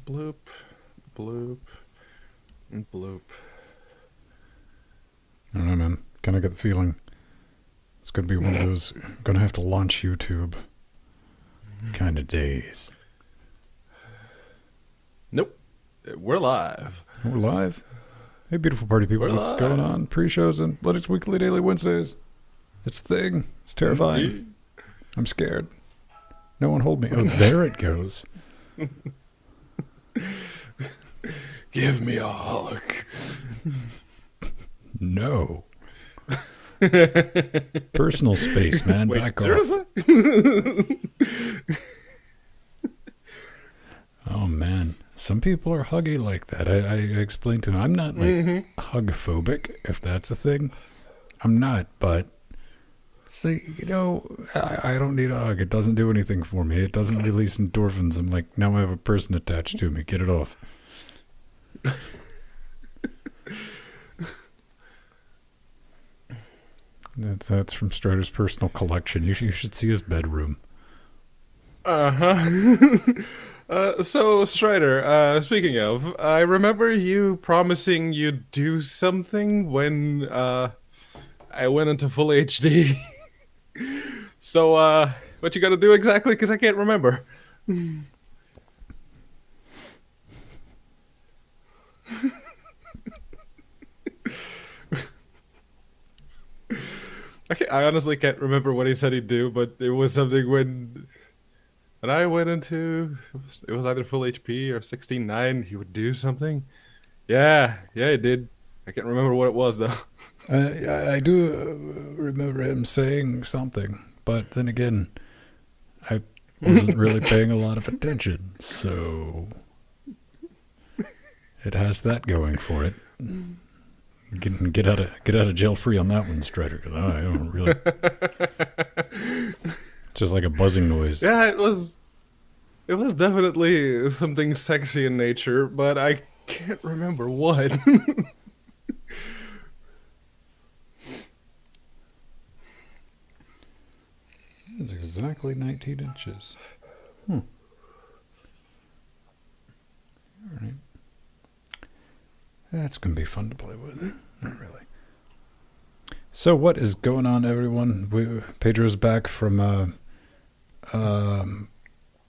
Bloop, bloop, and bloop. I don't know, man. Kind of get the feeling it's going to be one of those going to have to launch YouTube kind of days. Nope. We're live. We're live. Hey, beautiful party people. We're What's live. going on? Pre-shows and Athletics Weekly Daily Wednesdays. It's a thing. It's terrifying. Indeed. I'm scared. No one hold me. Oh, there it goes. Give me a hug. No. Personal space, man. Wait, Back off. seriously? Oh, man. Some people are huggy like that. I explained to him. I'm not like hug-phobic, if that's a thing. I'm not, but see, I don't need a hug. It doesn't do anything for me. It doesn't release endorphins. I'm like, now I have a person attached to me. Get it off. That's from Strider's personal collection. You should see his bedroom. So, Strider, speaking of, I remember you promising you'd do something when I went into full HD. So, what you gotta do exactly? Because I can't remember. I honestly can't remember what he said he'd do, but it was something when I went into, it was either full HP or 16.9, he would do something. Yeah, he did. I can't remember what it was, though. I do remember him saying something, but then again, I wasn't really paying a lot of attention, so it has that going for it. Get out of jail free on that one, Strider. 'Cause I don't really. Just like a buzzing noise. Yeah, it was definitely something sexy in nature, but I can't remember what. It's exactly 19 inches. All right. That's going to be fun to play with. Not really. So what is going on, everyone? Pedro's back from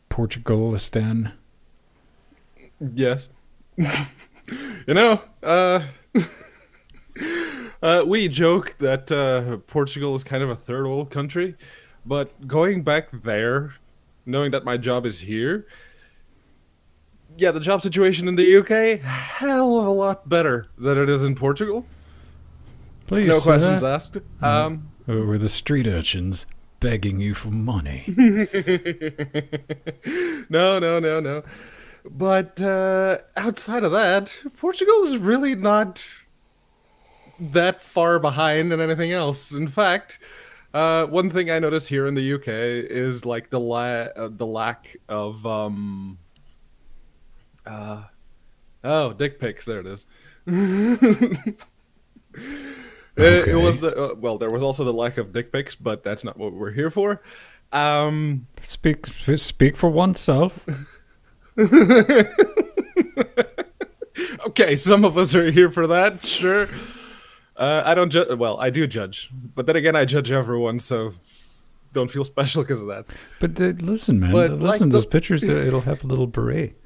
Portugalistan. Yes. We joke that Portugal is kind of a third world country, but going back there, knowing that my job is here, yeah, the job situation in the UK, hell of a lot better than it is in Portugal. Please, No questions asked. Were the street urchins begging you for money? No. But outside of that, Portugal is really not that far behind in anything else. In fact, one thing I noticed here in the UK is like the lack of dick pics. There it is. Okay. It was well, there was also the lack of dick pics, but that's not what we're here for. Speak for oneself. Okay, some of us are here for that, sure. I don't judge. Well, I do judge, but then again, I judge everyone, so don't feel special because of that. But listen, man. But listen, like those pictures, it'll have a little beret.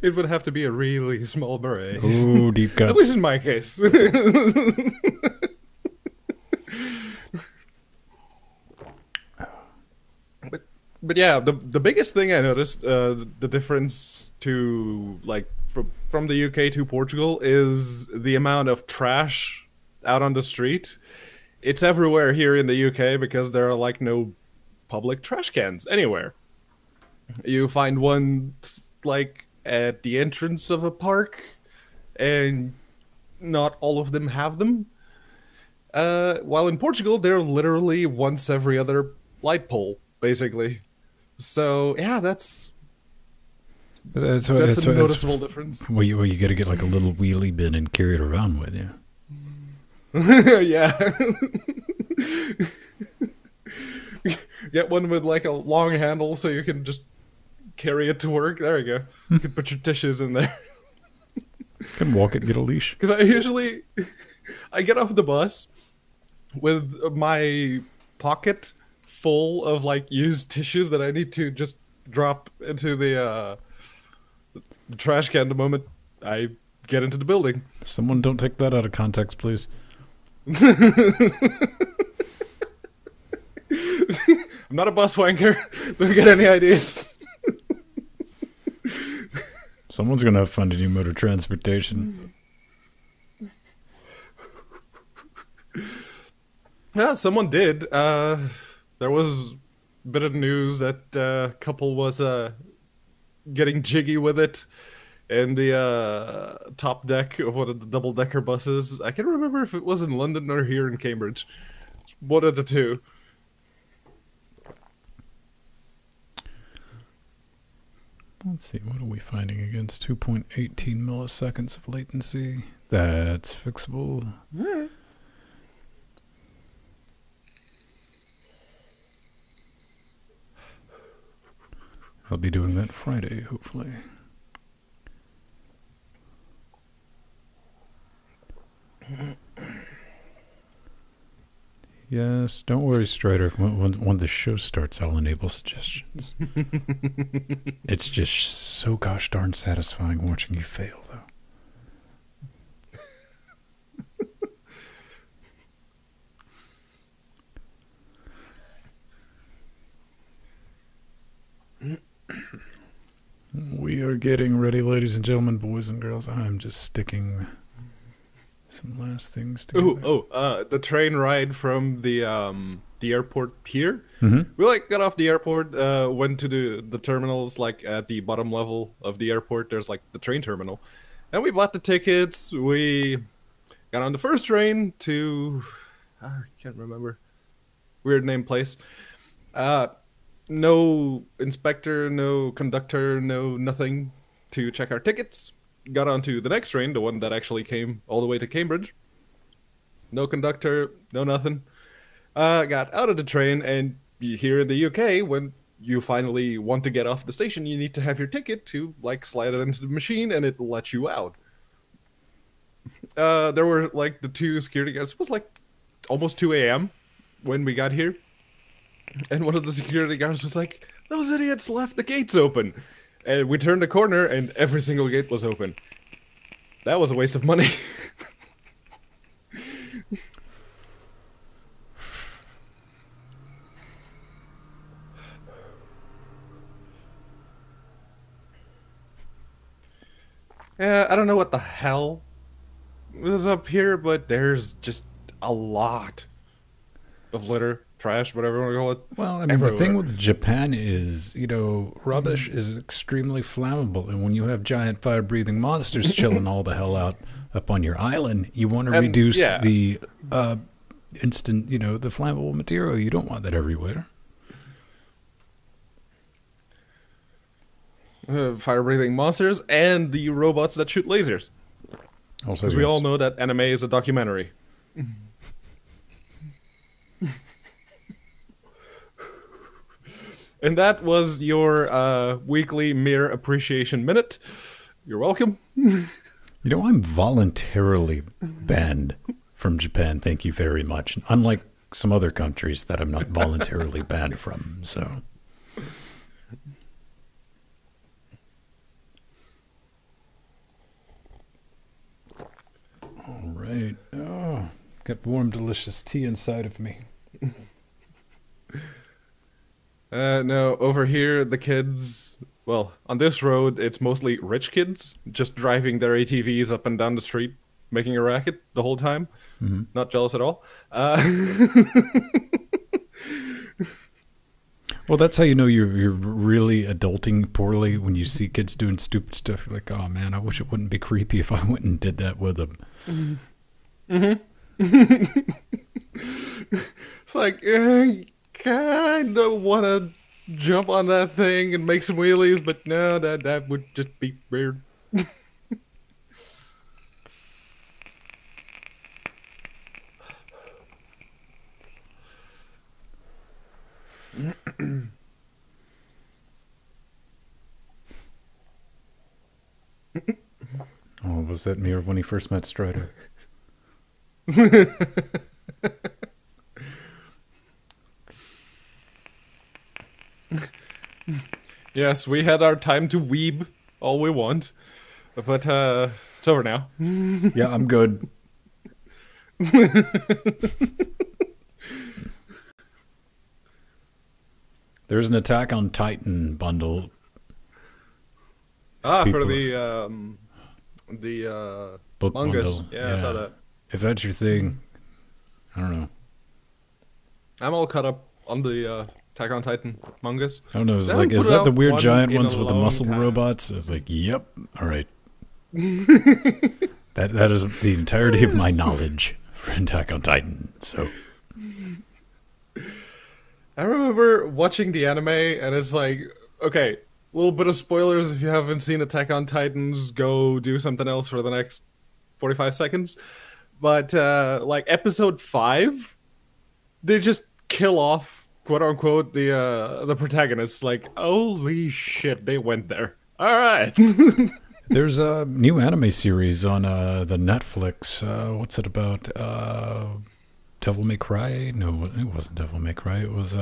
It would have to be a really small beret. Oh, deep cuts. At least in my case. But yeah, the biggest thing I noticed, the difference to like from the UK to Portugal is the amount of trash out on the street. It's everywhere here in the UK because there are like no public trash cans anywhere. You find one like at the entrance of a park, and not all of them have them. While in Portugal, they're literally once every other light pole, basically. So yeah, that's a noticeable difference. Well, you got to get like a little wheelie bin and carry it around with you. Yeah. Get one with like a long handle so you can just carry it to work. There you go. You can put your tissues in there. Can walk it, get a leash. Because I get off the bus with my pocket full of like used tissues that I need to just drop into the trash can the moment I get into the building. Someone don't take that out of context, please. I'm not a bus wanker. Don't get any ideas. Someone's going to have fun to do motor transportation. Yeah, someone did. There was a bit of news that a couple was getting jiggy with it in the top deck of one of the double-decker buses. I can't remember if it was in London or here in Cambridge. It's one of the two. Let's see, what are we finding against 2.18 milliseconds of latency? That's fixable. Yeah. I'll be doing that Friday, hopefully. Yes, don't worry, Strider. When the show starts, I'll enable suggestions. It's just so gosh darn satisfying watching you fail, though. We are getting ready, ladies and gentlemen, boys and girls. I'm just sticking some last things together. The train ride from the airport here. Mm-hmm. We like got off the airport, went to the terminals like at the bottom level of the airport. There's like the train terminal, and we bought the tickets. We got on the first train to I can't remember, weird name place. No inspector, no conductor, no nothing to check our tickets. Got onto the next train, the one that actually came all the way to Cambridge. No conductor, no nothing. Got out of the train, and here in the UK, when you finally want to get off the station, you need to have your ticket to like slide it into the machine, and it lets you out. There were like the two security guards. It was like almost 2 a.m. when we got here. And one of the security guards was like, "Those idiots left the gates open." And we turned the corner, and every single gate was open. That was a waste of money. Yeah, I don't know what the hell was up here, but there's just a lot of litter. Trash, whatever you want to call it. Well, I mean, everywhere. The thing with Japan is, rubbish is extremely flammable. And when you have giant fire-breathing monsters chilling all the hell out up on your island, you want to reduce the instant, the flammable material. You don't want that everywhere. Fire-breathing monsters and the robots that shoot lasers. Because we all know that anime is a documentary. And that was your weekly Mere Appreciation Minute. You're welcome. I'm voluntarily banned from Japan, thank you very much. Unlike some other countries that I'm not voluntarily banned from, so. All right. Oh, got warm, delicious tea inside of me. No, over here, the kids, well, on this road, it's mostly rich kids just driving their ATVs up and down the street, making a racket the whole time. Mm-hmm. Not jealous at all. Well, that's how you know you're really adulting poorly, when you see kids doing stupid stuff. You're like, oh man, I wish it wouldn't be creepy if I went and did that with them. Mm-hmm. It's like, kind of want to jump on that thing and make some wheelies, but no, that would just be weird. Oh, was that me or when he first met Strider? Yes, we had our time to weeb all we want, but it's over now. Yeah, I'm good. There's an Attack on Titan bundle. Ah, for People, the book mangas. bundle. Yeah, I saw that. If that's your thing, I don't know. I'm all caught up on the Attack on Titan mangas. I don't know. It's They like, haven't is put that the out weird one giant in ones a with the long muscle time. robots? I was like, yep. All right. That is the entirety of my knowledge for Attack on Titan. So I remember watching the anime, and it's like, okay, a little bit of spoilers if you haven't seen Attack on Titans, go do something else for the next 45 seconds. But, like, episode 5, they just kill off, quote unquote, the protagonists. Like, holy shit, they went there. All right. there's a new anime series on the Netflix. What's it about? Devil May Cry? No, it wasn't Devil May Cry. It was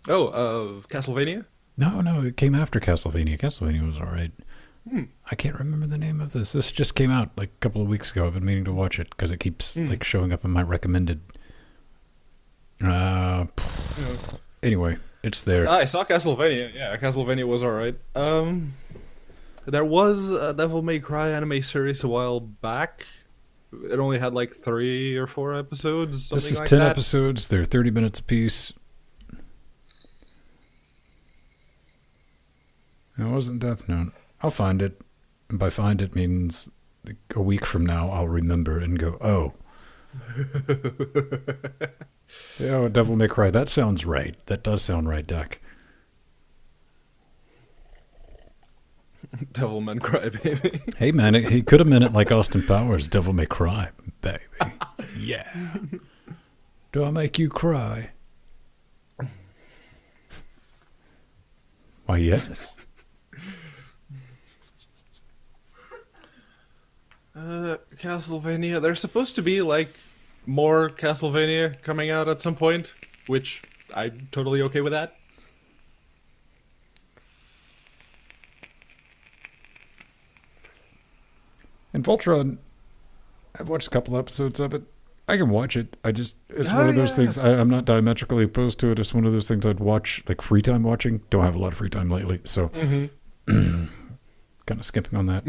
Castlevania? no. It came after Castlevania. Castlevania was all right. I can't remember the name of this. This just came out like a couple of weeks ago. I've been meaning to watch it because it keeps like showing up in my recommended. Anyway, it's there. I saw Castlevania. Yeah, Castlevania was alright. There was a Devil May Cry anime series a while back. It only had like 3 or 4 episodes. This is like 10 that. episodes. They're 30 minutes apiece. It wasn't Death Note. I'll find it. And by find it means a week from now I'll remember and go, oh. Yeah, Devil May Cry. That sounds right. That does sound right, Doc. Devil May Cry, baby. Hey, man, he could have meant it like Austin Powers. Devil May Cry, baby. Yeah. Do I make you cry? Why, yes. Castlevania. There's supposed to be like more Castlevania coming out at some point, which I'm totally okay with that. And Voltron, I've watched a couple episodes of it. I can watch it. It's one of those things. I'm not diametrically opposed to it. It's one of those things I'd watch, like free time watching. Don't have a lot of free time lately, so kind of skipping on that.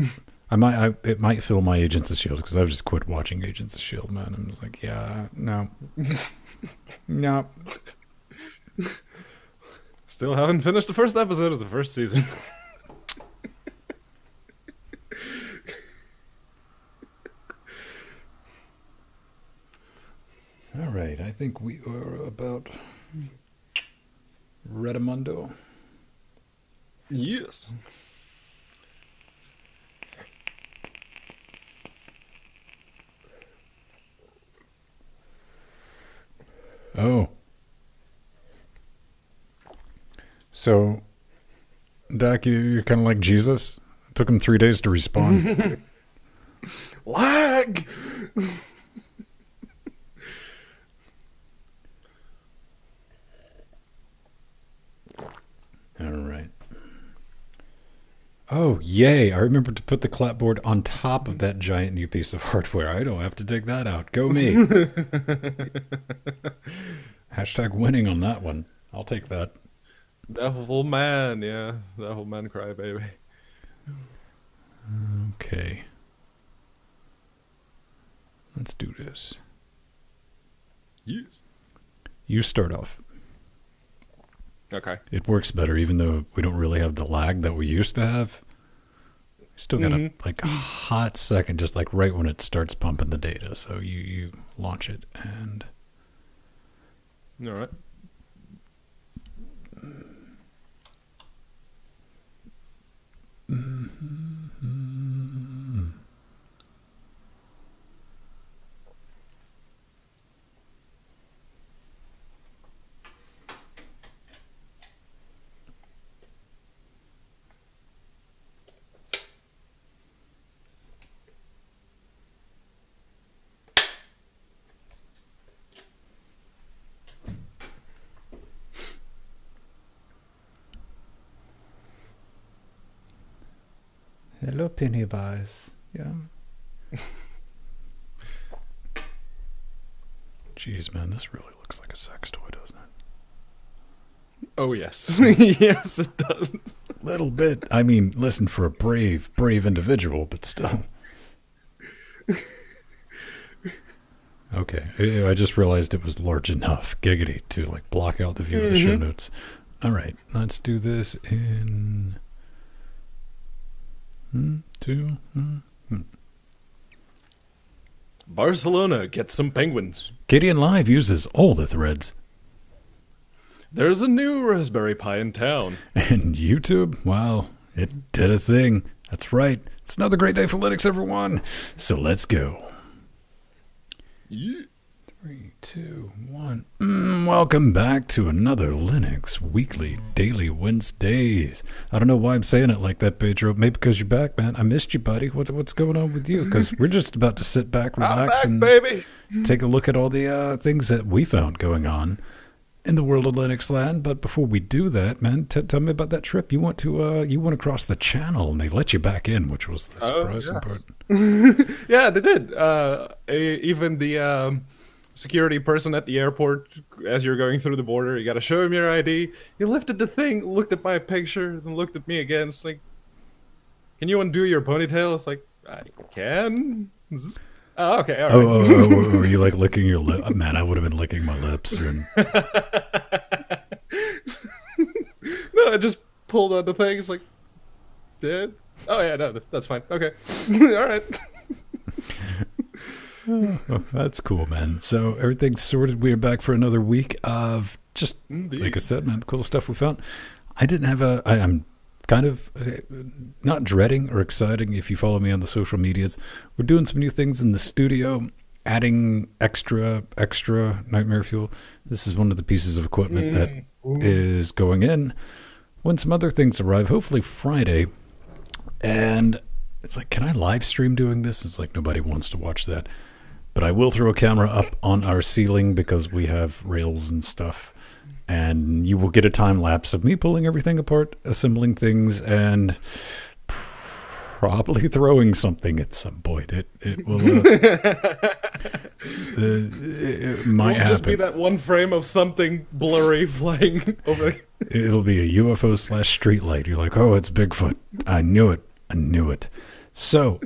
It might fill my Agents of S.H.I.E.L.D. because I've just quit watching Agents of S.H.I.E.L.D., man. I'm just like, yeah, no. No. Still haven't finished the first episode of the first season. All right, I think we are about Redamundo. Yes. Oh. So, Dak, you're kind of like Jesus? It took him 3 days to respawn. Lag! All right. Oh, yay. I remembered to put the clapboard on top of that giant new piece of hardware. I don't have to take that out. Go me. Hashtag winning on that one. I'll take that. Devil Man, yeah. Devil Man Cry, baby. Okay. Let's do this. Yes. You start off. Okay. It works better, even though we don't really have the lag that we used to have. Still got a hot second, just like right when it starts pumping the data. So you launch it and. All right. Hello, Pennywise. Yeah. Jeez, man, this really looks like a sex toy, doesn't it? Oh, yes. Yes, it does. Little bit. I mean, listen, for a brave individual, but still. Okay, I just realized it was large enough, giggity, to like block out the view of the show notes. All right, let's do this in 2. Barcelona gets some penguins. Gideon Live uses all the threads. There's a new Raspberry Pi in town. And YouTube, wow, it did a thing. That's right. It's another great day for Linux, everyone. So let's go. Yeah. 3, 2, 1. Welcome back to another Linux Weekly Daily Wednesdays. I don't know why I'm saying it like that, Pedro. Maybe because you're back, man. I missed you, buddy. What's going on with you? Because we're just about to sit back, relax, I'm back, and baby. take a look at all the things that we found going on in the world of Linux land. But before we do that, man, tell me about that trip. You went across the channel, and they let you back in, which was the surprising part. Yeah, they did. Even the security person at the airport, as you're going through the border, you got to show him your ID. He lifted the thing, looked at my picture, then looked at me again. It's like, can you undo your ponytail? It's like, I can. Oh, okay. All right. Oh, were you like licking your lip? Man, I would have been licking my lips. No, I just pulled on the thing. It's like, dead. Oh yeah, no, that's fine. Okay, all right. Oh, that's cool, man. So everything's sorted. We're back for another week of just, like I said, man, cool stuff we found. I'm kind of not dreading or exciting if you follow me on the social medias. We're doing some new things in the studio, adding extra nightmare fuel. This is one of the pieces of equipment that is going in when some other things arrive, hopefully Friday. And it's like, can I live stream doing this? It's like nobody wants to watch that. But I will throw a camera up on our ceiling because we have rails and stuff. And you will get a time lapse of me pulling everything apart, assembling things, and probably throwing something at some point. It will. It might happen. Just be that one frame of something blurry flying over. It'll be a UFO / street light. You're like, oh, it's Bigfoot. I knew it. So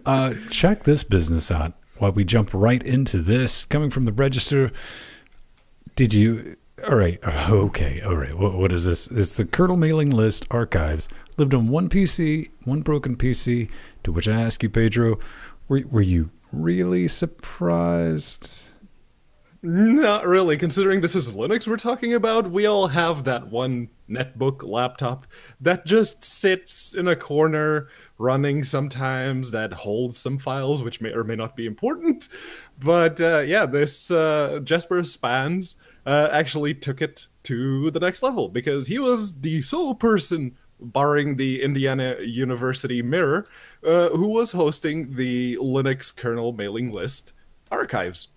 check this business out while we jump right into this. Coming from the Register, did you... All right, okay, all right. What is this? It's the kernel mailing list archives. Lived on one PC, one broken PC, to which I ask you, Pedro, were you really surprised? Not really, considering this is Linux we're talking about. We all have that one netbook laptop that just sits in a corner running sometimes, that holds some files which may or may not be important. But yeah, this Jesper Spans actually took it to the next level because he was the sole person, barring the Indiana University Mirror, who was hosting the Linux kernel mailing list archives.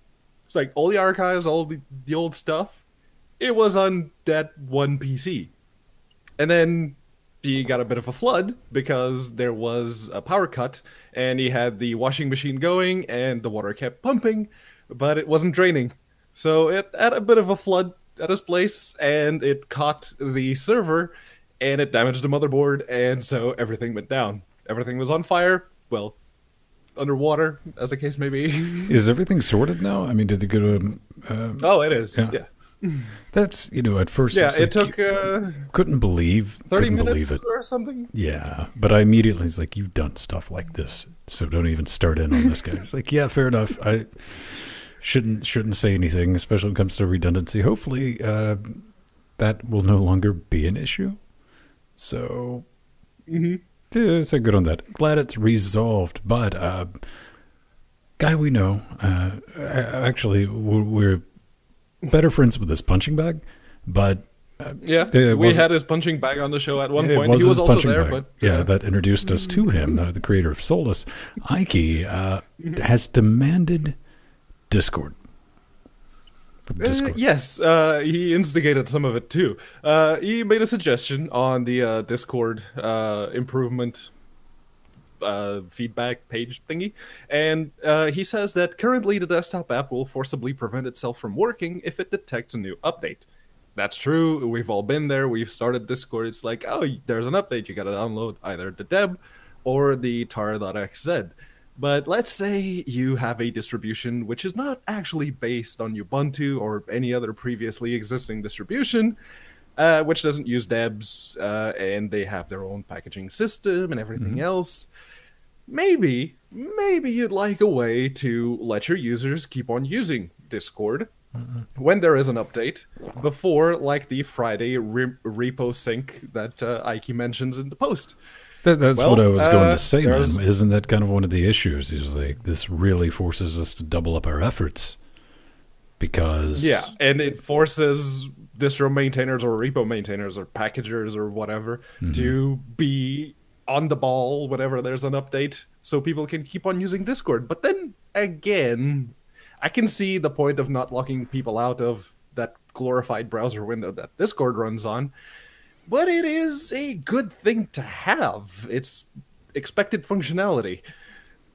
It's like all the archives, all the old stuff, it was on that one PC. And then he got a bit of a flood because there was a power cut and he had the washing machine going and the water kept pumping, but it wasn't draining. So it had a bit of a flood at his place and it caught the server and it damaged the motherboard, and so everything went down. Everything was on fire. Well, underwater, as the case may be. Is everything sorted now? I mean, did they go to... oh, it is. Yeah. That's, at first... Yeah, it like, took... couldn't believe 30 minutes believe it. or something? Yeah, but I immediately was like, you've done stuff like this, so don't even start in on this guy. It's like, yeah, fair enough. I shouldn't say anything, especially when it comes to redundancy. Hopefully, that will no longer be an issue. So... Yeah, so good on that. Glad it's resolved, but guy we know, actually, we're better friends with this punching bag, but yeah, we had his punching bag on the show at one point. He was also there, bag. But yeah, that introduced us to him, the creator of Solus. Ike has demanded Discord. Yes, he instigated some of it too. He made a suggestion on the Discord improvement feedback page thingy, and he says that currently the desktop app will forcibly prevent itself from working if it detects a new update. That's true. We've all been there. We've started Discord. It's like, oh, there's an update. You got to download either the deb or the tar.xz. But let's say you have a distribution which is not actually based on Ubuntu or any other previously existing distribution, which doesn't use debs, and they have their own packaging system and everything else. Maybe you'd like a way to let your users keep on using Discord when there is an update before, like the Friday repo sync that Ike mentions in the post. That's what I was going to say, man. Isn't that kind of one of the issues? Is like this really forces us to double up our efforts because and it forces distro maintainers or repo maintainers or packagers or whatever to be on the ball whenever there's an update, so people can keep on using Discord. But then again, I can see the point of not locking people out of that glorified browser window that Discord runs on. But it is a good thing to have. It's expected functionality.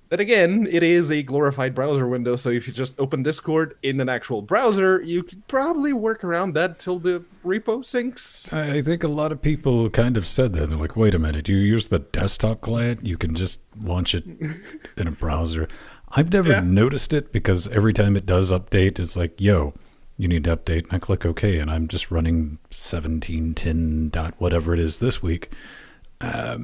Then again, it is a glorified browser window, so if you just open Discord in an actual browser, you could probably work around that till the repo syncs. I think a lot of people kind of said that. They're like, wait a minute, you use the desktop client? You can just launch it in a browser. I've never noticed it because every time it does update, it's like, yo, you need to update. And I click OK, and I'm just running 17.10 dot whatever it is this week. Yeah,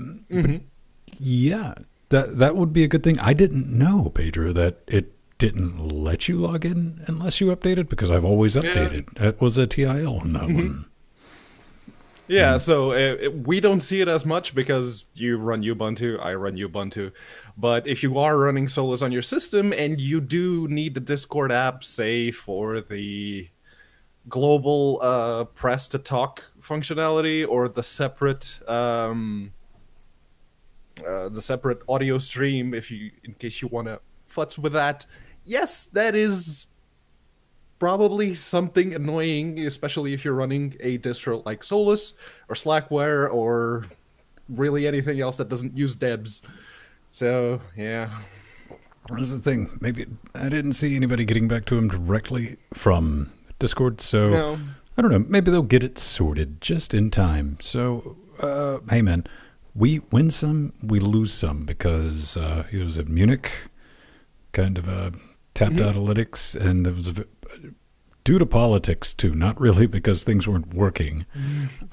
that would be a good thing. I didn't know, Pedro, that it didn't let you log in unless you updated, because I've always updated. That was a TIL on that one. Yeah, so we don't see it as much because you run Ubuntu, I run Ubuntu. But if you are running Solus on your system and you do need the Discord app, say for the global press to talk functionality or the separate audio stream, in case you want to futz with that, yes, that is probably something annoying, especially if you're running a distro like Solus or Slackware or really anything else that doesn't use debs. So, yeah. That's the thing. Maybe I didn't see anybody getting back to him directly from Discord, so no. I don't know. Maybe they'll get it sorted just in time. So, hey, man, we win some, we lose some, because he was at Munich, kind of tapped analytics, and there was due to politics too, not really because things weren't working,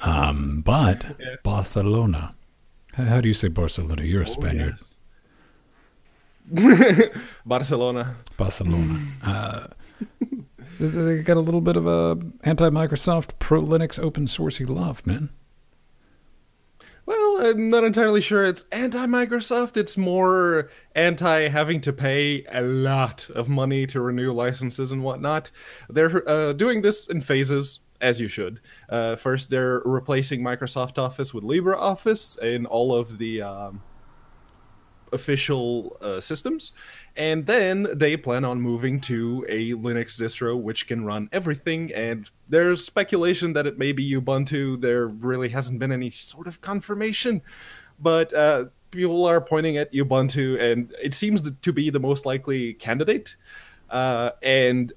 but Barcelona. How do you say Barcelona? You're a Spaniard. Yes. Barcelona. They got a little bit of a anti-Microsoft, pro-Linux, open sourcey love, man. Well, I'm not entirely sure it's anti-Microsoft. It's more anti-having to pay a lot of money to renew licenses and whatnot. They're doing this in phases, as you should. First, they're replacing Microsoft Office with LibreOffice in all of the official systems. And then they plan on moving to a Linux distro which can run everything, and there's speculation that it may be Ubuntu. There really hasn't been any sort of confirmation, but people are pointing at Ubuntu, and it seems to be the most likely candidate, and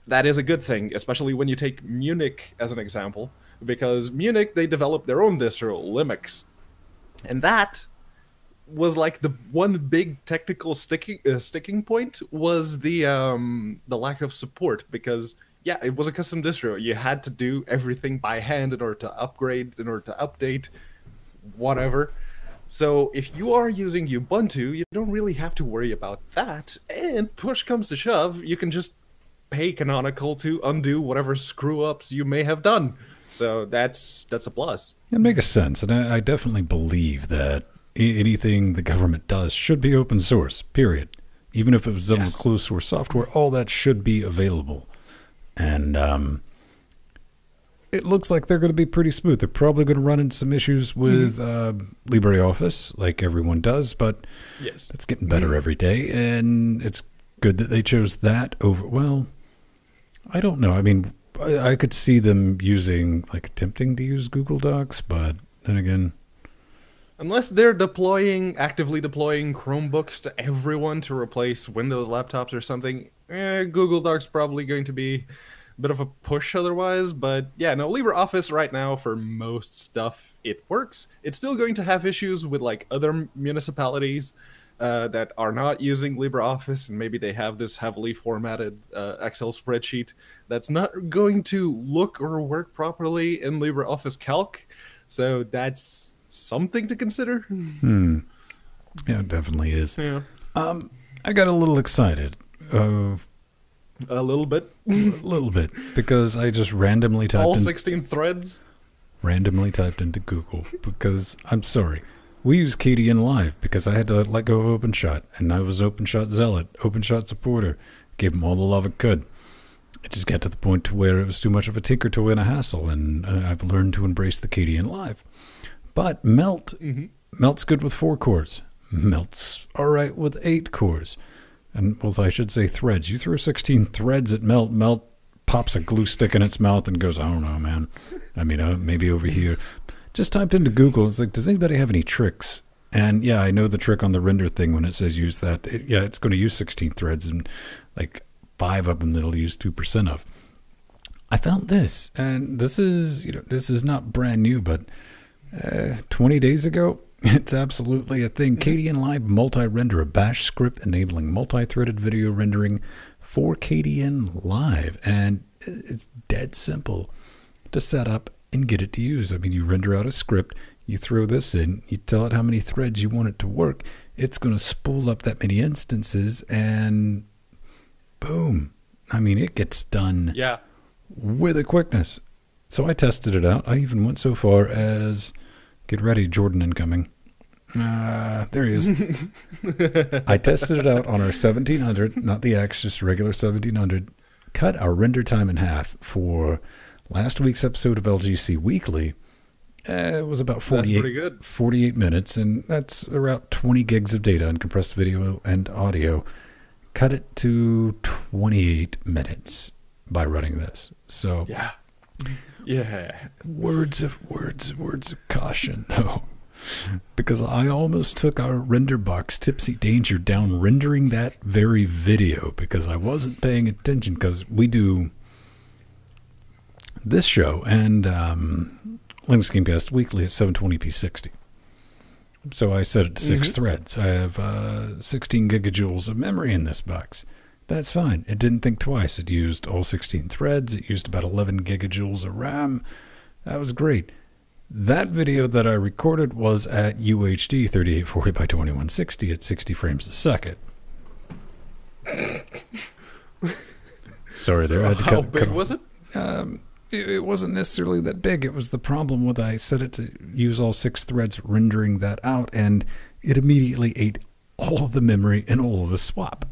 that is a good thing, especially when you take Munich as an example, because Munich, they developed their own distro, Linux, and that was like the one big technical sticking point was the lack of support, because it was a custom distro. You had to do everything by hand in order to upgrade, in order to update, whatever. So if you are using Ubuntu, you don't really have to worry about that, and push comes to shove, you can just pay Canonical to undo whatever screw-ups you may have done. So that's a plus. It makes sense, and I definitely believe that anything the government does should be open source, period. Even if it was done with closed source software, all that should be available. And it looks like they're going to be pretty smooth. They're probably going to run into some issues with LibreOffice, like everyone does, but that's getting better every day. And it's good that they chose that over, well, I don't know. I mean, I could see them attempting to use Google Docs, but then again, Unless they're actively deploying Chromebooks to everyone to replace Windows laptops or something, Google Doc's probably going to be a bit of a push otherwise. But yeah, no, LibreOffice right now for most stuff, it works. It's still going to have issues with like other municipalities that are not using LibreOffice, and maybe they have this heavily formatted Excel spreadsheet that's not going to look or work properly in LibreOffice Calc. So that's something to consider. Yeah, it definitely is. Yeah. I got a little excited. A little bit. A little bit. Because I just randomly typed All in, 16 threads? randomly typed into Google. Because, I'm sorry, we use KDN Live because I had to let go of OpenShot. And I was OpenShot zealot, OpenShot supporter. Gave them all the love it could. It just got to the point where it was too much of a tinker toy and a hassle. And I've learned to embrace the KDN Live. But Melt's good with 4 cores. Melt's all right with 8 cores. And, well, I should say threads. You throw 16 threads at Melt pops a glue stick in its mouth and goes, I don't know, man. I mean, maybe over here. Just typed into Google. It's like, does anybody have any tricks? And, yeah, I know the trick on the render thing when it says use that. It's going to use 16 threads, and, like, 5 of them it'll use 2% of. I found this, and this is not brand new, but 20 days ago, it's absolutely a thing. KDN Live Multi-Render, a bash script enabling multi-threaded video rendering for KDN Live. And it's dead simple to set up and get it to use. I mean, you render out a script, you throw this in, you tell it how many threads you want it to work. It's going to spool up that many instances, and boom. I mean, it gets done with a quickness. So I tested it out. I even went so far as, get ready, Jordan incoming. There he is. I tested it out on our 1700, not the X, just regular 1700. Cut our render time in half for last week's episode of LGC Weekly. It was about 48 minutes, and that's around 20 gigs of data in compressed video and audio. Cut it to 28 minutes by running this. So yeah. Words of caution, though, because I almost took our render box Tipsy Danger down rendering that very video because I wasn't paying attention, because we do this show and Linux Gamecast Weekly at 720p 60. So I set it to 6 threads. I have 16 gigajoules of memory in this box. That's fine. It didn't think twice. It used all 16 threads. It used about 11 gigajoules of RAM. That was great. That video that I recorded was at UHD 3840 by 2160 at 60 frames a second. Sorry, there. I had to How big was it? It wasn't necessarily that big. It was the problem with I set it to use all 6 threads rendering that out, and it immediately ate all of the memory and all of the swap.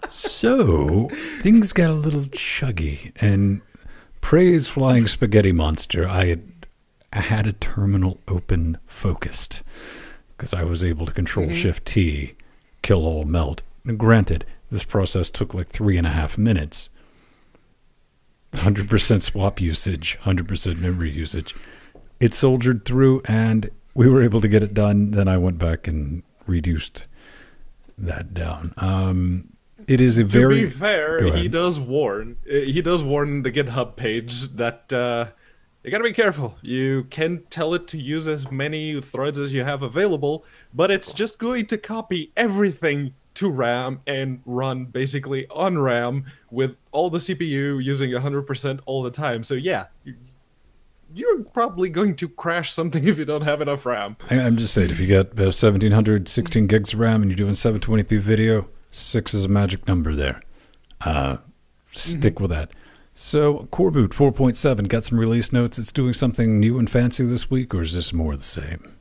So things got a little chuggy, and praise Flying Spaghetti Monster, I had a terminal open focused because I was able to control Shift T, kill all melt. Now, granted, this process took like 3.5 minutes. 100% swap usage, 100% memory usage. It soldiered through, and we were able to get it done. Then I went back and reduced that down. It is a very... To be fair, he does warn the GitHub page that you gotta be careful. You can tell it to use as many threads as you have available, but it's just going to copy everything to RAM and run basically on RAM with all the CPU using 100% all the time. So yeah, you're probably going to crash something if you don't have enough RAM. I'm just saying, if you got 1700, 16 gigs of RAM and you're doing 720p video, 6 is a magic number there. Stick with that. So Core Boot 4.7 got some release notes. It's doing something new and fancy this week, or is this more of the same?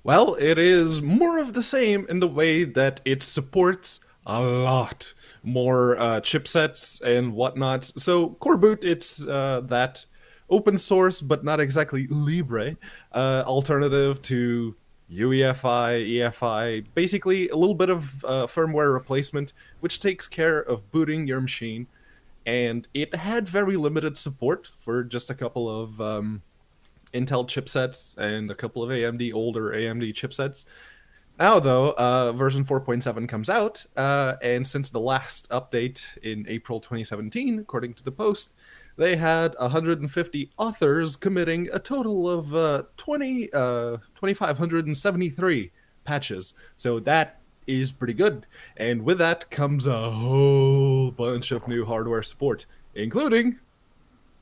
Well, it is more of the same in the way that it supports a lot more chipsets and whatnot. So Core Boot, it's that open source but not exactly Libre alternative to UEFI, EFI, basically a little bit of firmware replacement, which takes care of booting your machine. And it had very limited support for just a couple of Intel chipsets and a couple of AMD older AMD chipsets. Now, though, version 4.7 comes out, and since the last update in April 2017, according to the Post, they had 150 authors committing a total of 2,573 patches. So that is pretty good. And with that comes a whole bunch of new hardware support, including,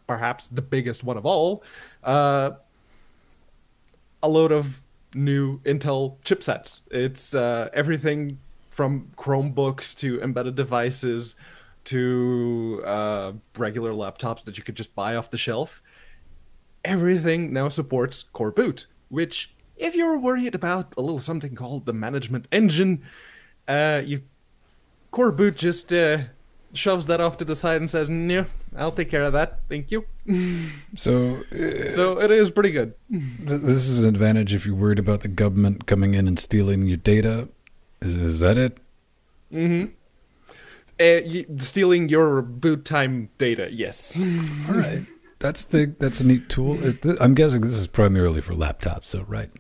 perhaps the biggest one of all, a load of new Intel chipsets. It's everything from Chromebooks to embedded devices to regular laptops that you could just buy off the shelf. Everything now supports Core Boot, which, if you're worried about a little something called the management engine, you Core Boot just shoves that off to the side and says, "No, I'll take care of that. Thank you." So it is pretty good. This is an advantage if you're worried about the government coming in and stealing your data. Is that it? Mm-hmm. Stealing your boot time data, yes. All right. That's a neat tool. I'm guessing this is primarily for laptops, so right?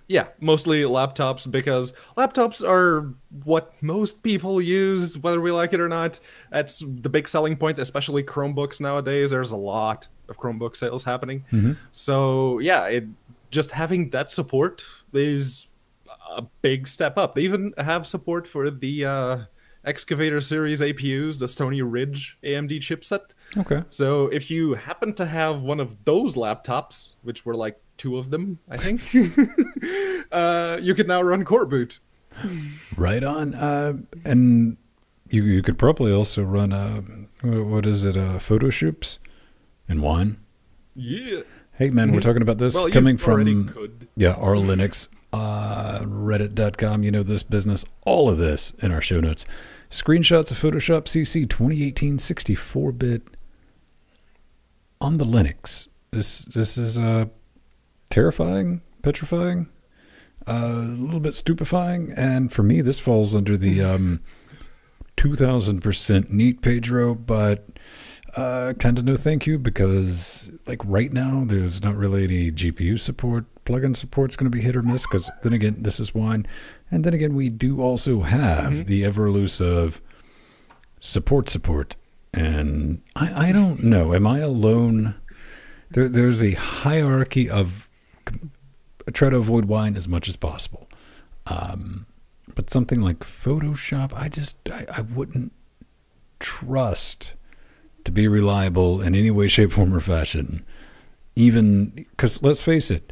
Yeah, mostly laptops, because laptops are what most people use, whether we like it or not. That's the big selling point, especially Chromebooks nowadays. There's a lot of Chromebook sales happening. Mm-hmm. So yeah, just having that support is a big step up. They even have support for the Excavator series APUs, the Stony Ridge AMD chipset. Okay. So if you happen to have one of those laptops, which were like 2 of them, I think, you can now run Core Boot. Right on. And you could probably also run what is it? Photo shoots and wine. Yeah. Hey man, we're talking about this coming from our Linux, Reddit.com. You know this business. All of this in our show notes. Screenshots of Photoshop CC 2018 64-bit on the Linux. This is terrifying, petrifying, a little bit stupefying, and for me, this falls under the 2000% neat, Pedro, but kind of no thank you, because like right now, there's not really any GPU support. Plugin support's going to be hit or miss, because then again, this is wine, and then again, we do also have the ever elusive support, and I don't know. Am I alone? There's a hierarchy of. I try to avoid wine as much as possible. But something like Photoshop, I wouldn't trust to be reliable in any way, shape, form, or fashion. Even because, let's face it,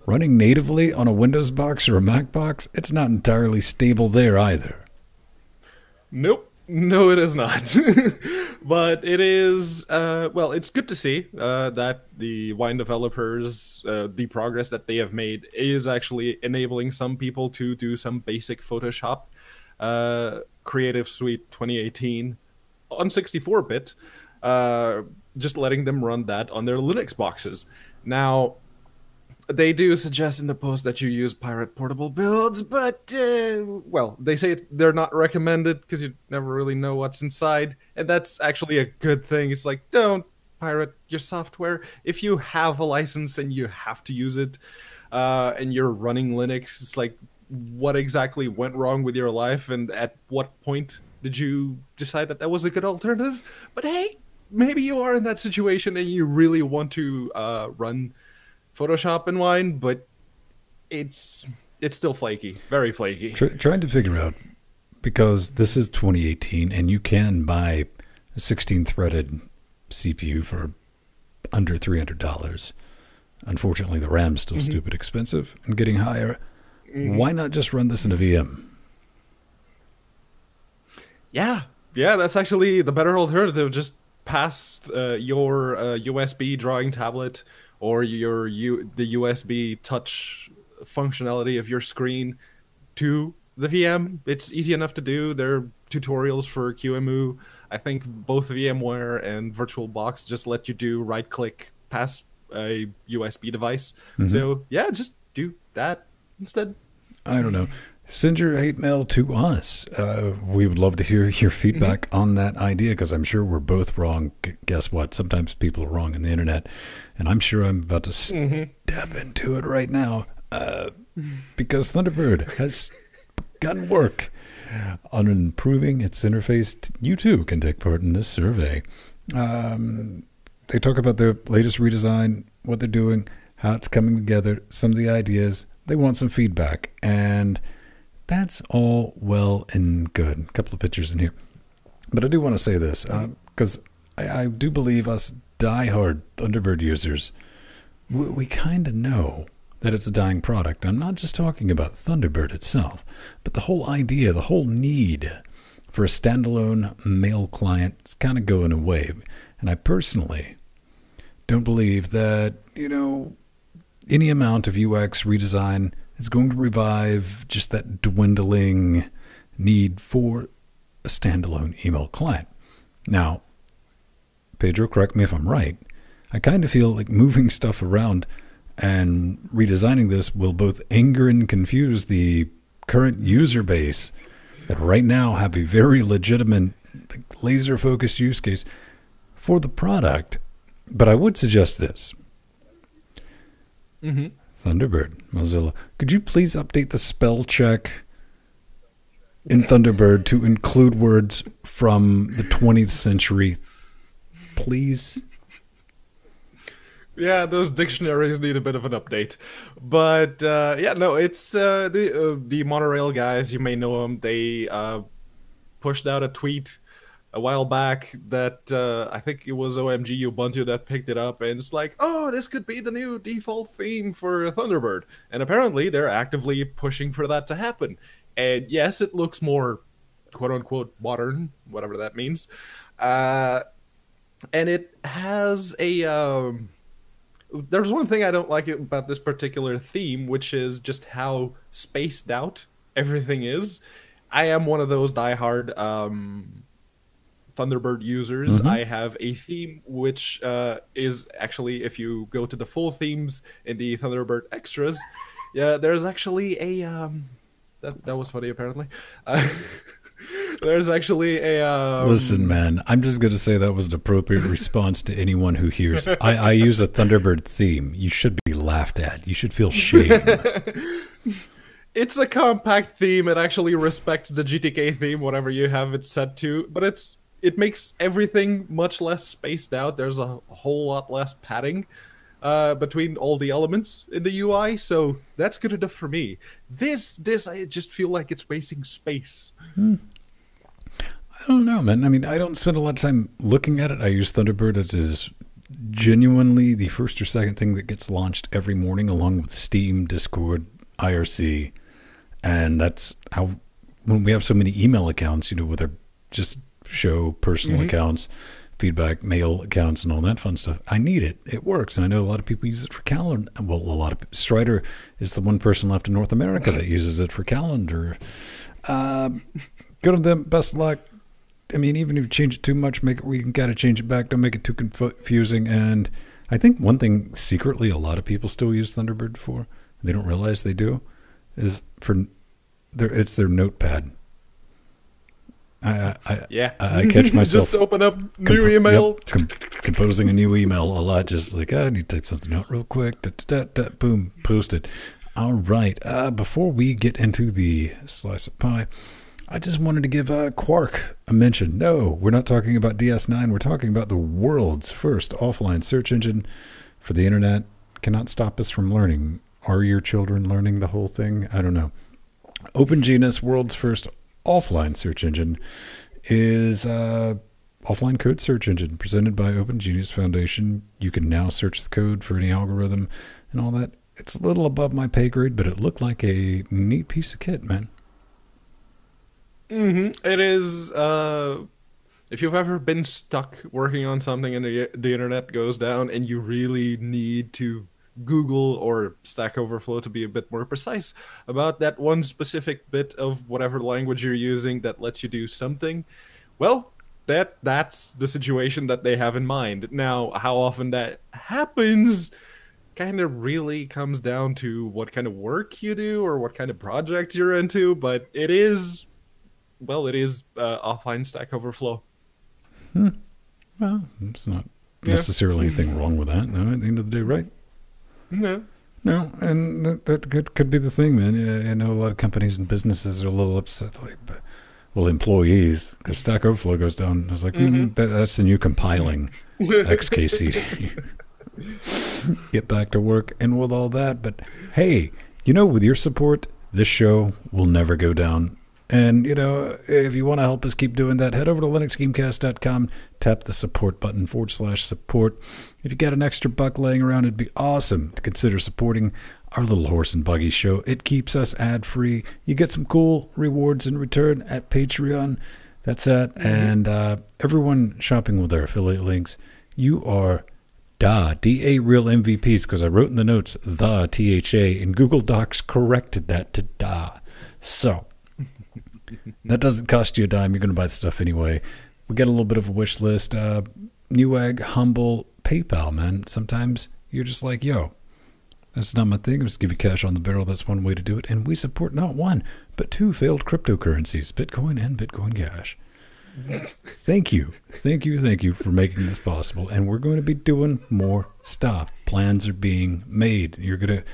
running natively on a Windows box or a Mac box, it's not entirely stable there either. Nope. No, it is not. But it is, it's good to see that the Wine developers, the progress that they have made is actually enabling some people to do some basic Photoshop Creative Suite 2018 on 64-bit, just letting them run that on their Linux boxes. Now, they do suggest in the post that you use pirate portable builds, but, they say they're not recommended because you never really know what's inside, and that's actually a good thing. It's like, don't pirate your software. If you have a license and you have to use it, and you're running Linux, it's like, what exactly went wrong with your life, and at what point did you decide that was a good alternative? But hey, maybe you are in that situation and you really want to run Photoshop and Wine, but it's still flaky, very flaky. Trying to figure out, because this is 2018 and you can buy a 16-threaded CPU for under $300. Unfortunately, the RAM's still stupid expensive and getting higher. Why not just run this in a VM? Yeah, that's actually the better alternative. Just pass your USB drawing tablet or the USB touch functionality of your screen to the VM. It's easy enough to do. There are tutorials for QEMU. I think both VMware and VirtualBox just let you do right-click pass a USB device. So yeah, just do that instead. I don't know. Send your hate mail to us. We would love to hear your feedback on that idea, because I'm sure we're both wrong. Guess what? Sometimes people are wrong on the internet, and I'm sure I'm about to step into it right now, because Thunderbird has begun work on improving its interface. You too can take part in this survey. They talk about their latest redesign, what they're doing, how it's coming together, some of the ideas. They want some feedback, and that's all well and good. A couple of pictures in here. But I do want to say this, because I do believe us diehard Thunderbird users, we kind of know that it's a dying product. I'm not just talking about Thunderbird itself, but the whole idea, the whole need for a standalone mail client is kind of going away. And I personally don't believe that, any amount of UX redesign is going to revive just that dwindling need for a standalone email client. Now, Pedro, correct me if I'm right, I kind of feel like moving stuff around and redesigning this will both anger and confuse the current user base that right now have a very legitimate, laser-focused use case for the product. But I would suggest this. Thunderbird, Mozilla, could you please update the spell check in Thunderbird to include words from the 20th century, please? Yeah, those dictionaries need a bit of an update. But it's the monorail guys. You may know them. They pushed out a tweet a while back that I think it was OMG Ubuntu that picked it up, and it's like, oh, this could be the new default theme for Thunderbird. And apparently they're actively pushing for that to happen. And yes, it looks more quote-unquote modern, whatever that means. And it has a... there's one thing I don't like about this particular theme, which is just how spaced out everything is. I am one of those diehard Thunderbird users. I have a theme which is actually, if you go to the full themes in the Thunderbird extras, there's actually a... that was funny, apparently. There's actually a... Listen, man, I'm just going to say that was an appropriate response to anyone who hears. I use a Thunderbird theme. You should be laughed at. You should feel shame. It's a compact theme. It actually respects the GTK theme, whatever you have it set to. But it makes everything much less spaced out. There's a whole lot less padding between all the elements in the UI, so that's good enough for me. This I just feel like it's wasting space. I don't know, man. I mean, I don't spend a lot of time looking at it. I use Thunderbird as is genuinely the first or second thing that gets launched every morning, along with Steam, Discord, IRC, and that's how, when we have so many email accounts, with our just show personal accounts, feedback, mail accounts, and all that fun stuff. I need it. It works. And I know a lot of people use it for calendar. Well, a lot of Strider is the one person left in North America that uses it for calendar. Go to them. Best luck. I mean, even if you change it too much, we can gotta change it back. Don't make it too confusing. And I think one thing secretly a lot of people still use Thunderbird for, they don't realize they do, is it's their notepad. I catch myself just open up new email, composing a new email a lot. Just like, I need to type something out real quick. Boom, post it. All right. Before we get into the slice of pie, I just wanted to give Quark a mention. No, we're not talking about DS9. We're talking about the world's first offline search engine for the internet. Cannot stop us from learning. Are your children learning the whole thing? I don't know. OpenGenius, world's first offline search engine, is offline code search engine presented by OpenGenius Foundation. You can now search the code for any algorithm and all that. It's a little above my pay grade, but it looked like a neat piece of kit, man. It is. If you've ever been stuck working on something and the internet goes down and you really need to Google or Stack Overflow, to be a bit more precise, about that one specific bit of whatever language you're using that lets you do something, well, that's the situation that they have in mind. Now, how often that happens kind of really comes down to what kind of work you do or what kind of project you're into, but it is, well, it is offline Stack Overflow. Well, it's not necessarily anything wrong with that, no, at the end of the day, right? No. No, and that could be the thing, man. I know a lot of companies and businesses are a little upset, like, well, employees, because Stack Overflow goes down. I was like, that's the new compiling XKCD. Get back to work, and with all that, but hey, with your support, this show will never go down. And, if you want to help us keep doing that, head over to linuxgamecast.com, tap the support button /support. If you got an extra buck laying around, it'd be awesome to consider supporting our little horse and buggy show. It keeps us ad-free. You get some cool rewards in return at Patreon. That's that. And everyone shopping with our affiliate links, you are DA real MVPs, because I wrote in the notes the THA, and Google Docs corrected that to da. So that doesn't cost you a dime. You're going to buy the stuff anyway. We get a little bit of a wish list. Newegg, Humble, PayPal, man. Sometimes you're just like, yo, that's not my thing. I'll just give you cash on the barrel. That's one way to do it. And we support not one, but two failed cryptocurrencies, Bitcoin and Bitcoin Cash. Thank you for making this possible. And we're going to be doing more stuff. Plans are being made. You're going to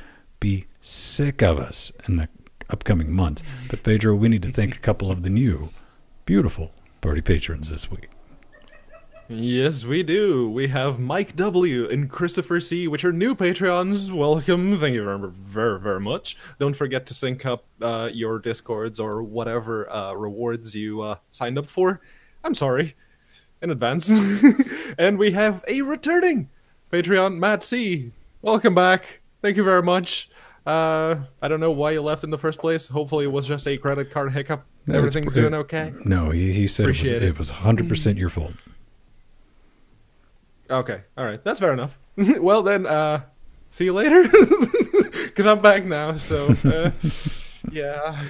be sick of us in the upcoming months. But Pedro, we need to thank a couple of the new beautiful party patrons this week. Yes, we do. We have Mike W. and Christopher C., which are new Patreons. Welcome. Thank you very, very, very much. Don't forget to sync up your Discords or whatever rewards you signed up for. I'm sorry in advance. And we have a returning Patreon, Matt C. Welcome back. Thank you very much. I don't know why you left in the first place. Hopefully it was just a credit card hiccup. Everything's doing okay? No, he said it was 100% your fault. Okay, all right. That's fair enough. Well, then, see you later. Because I'm back now, so, yeah.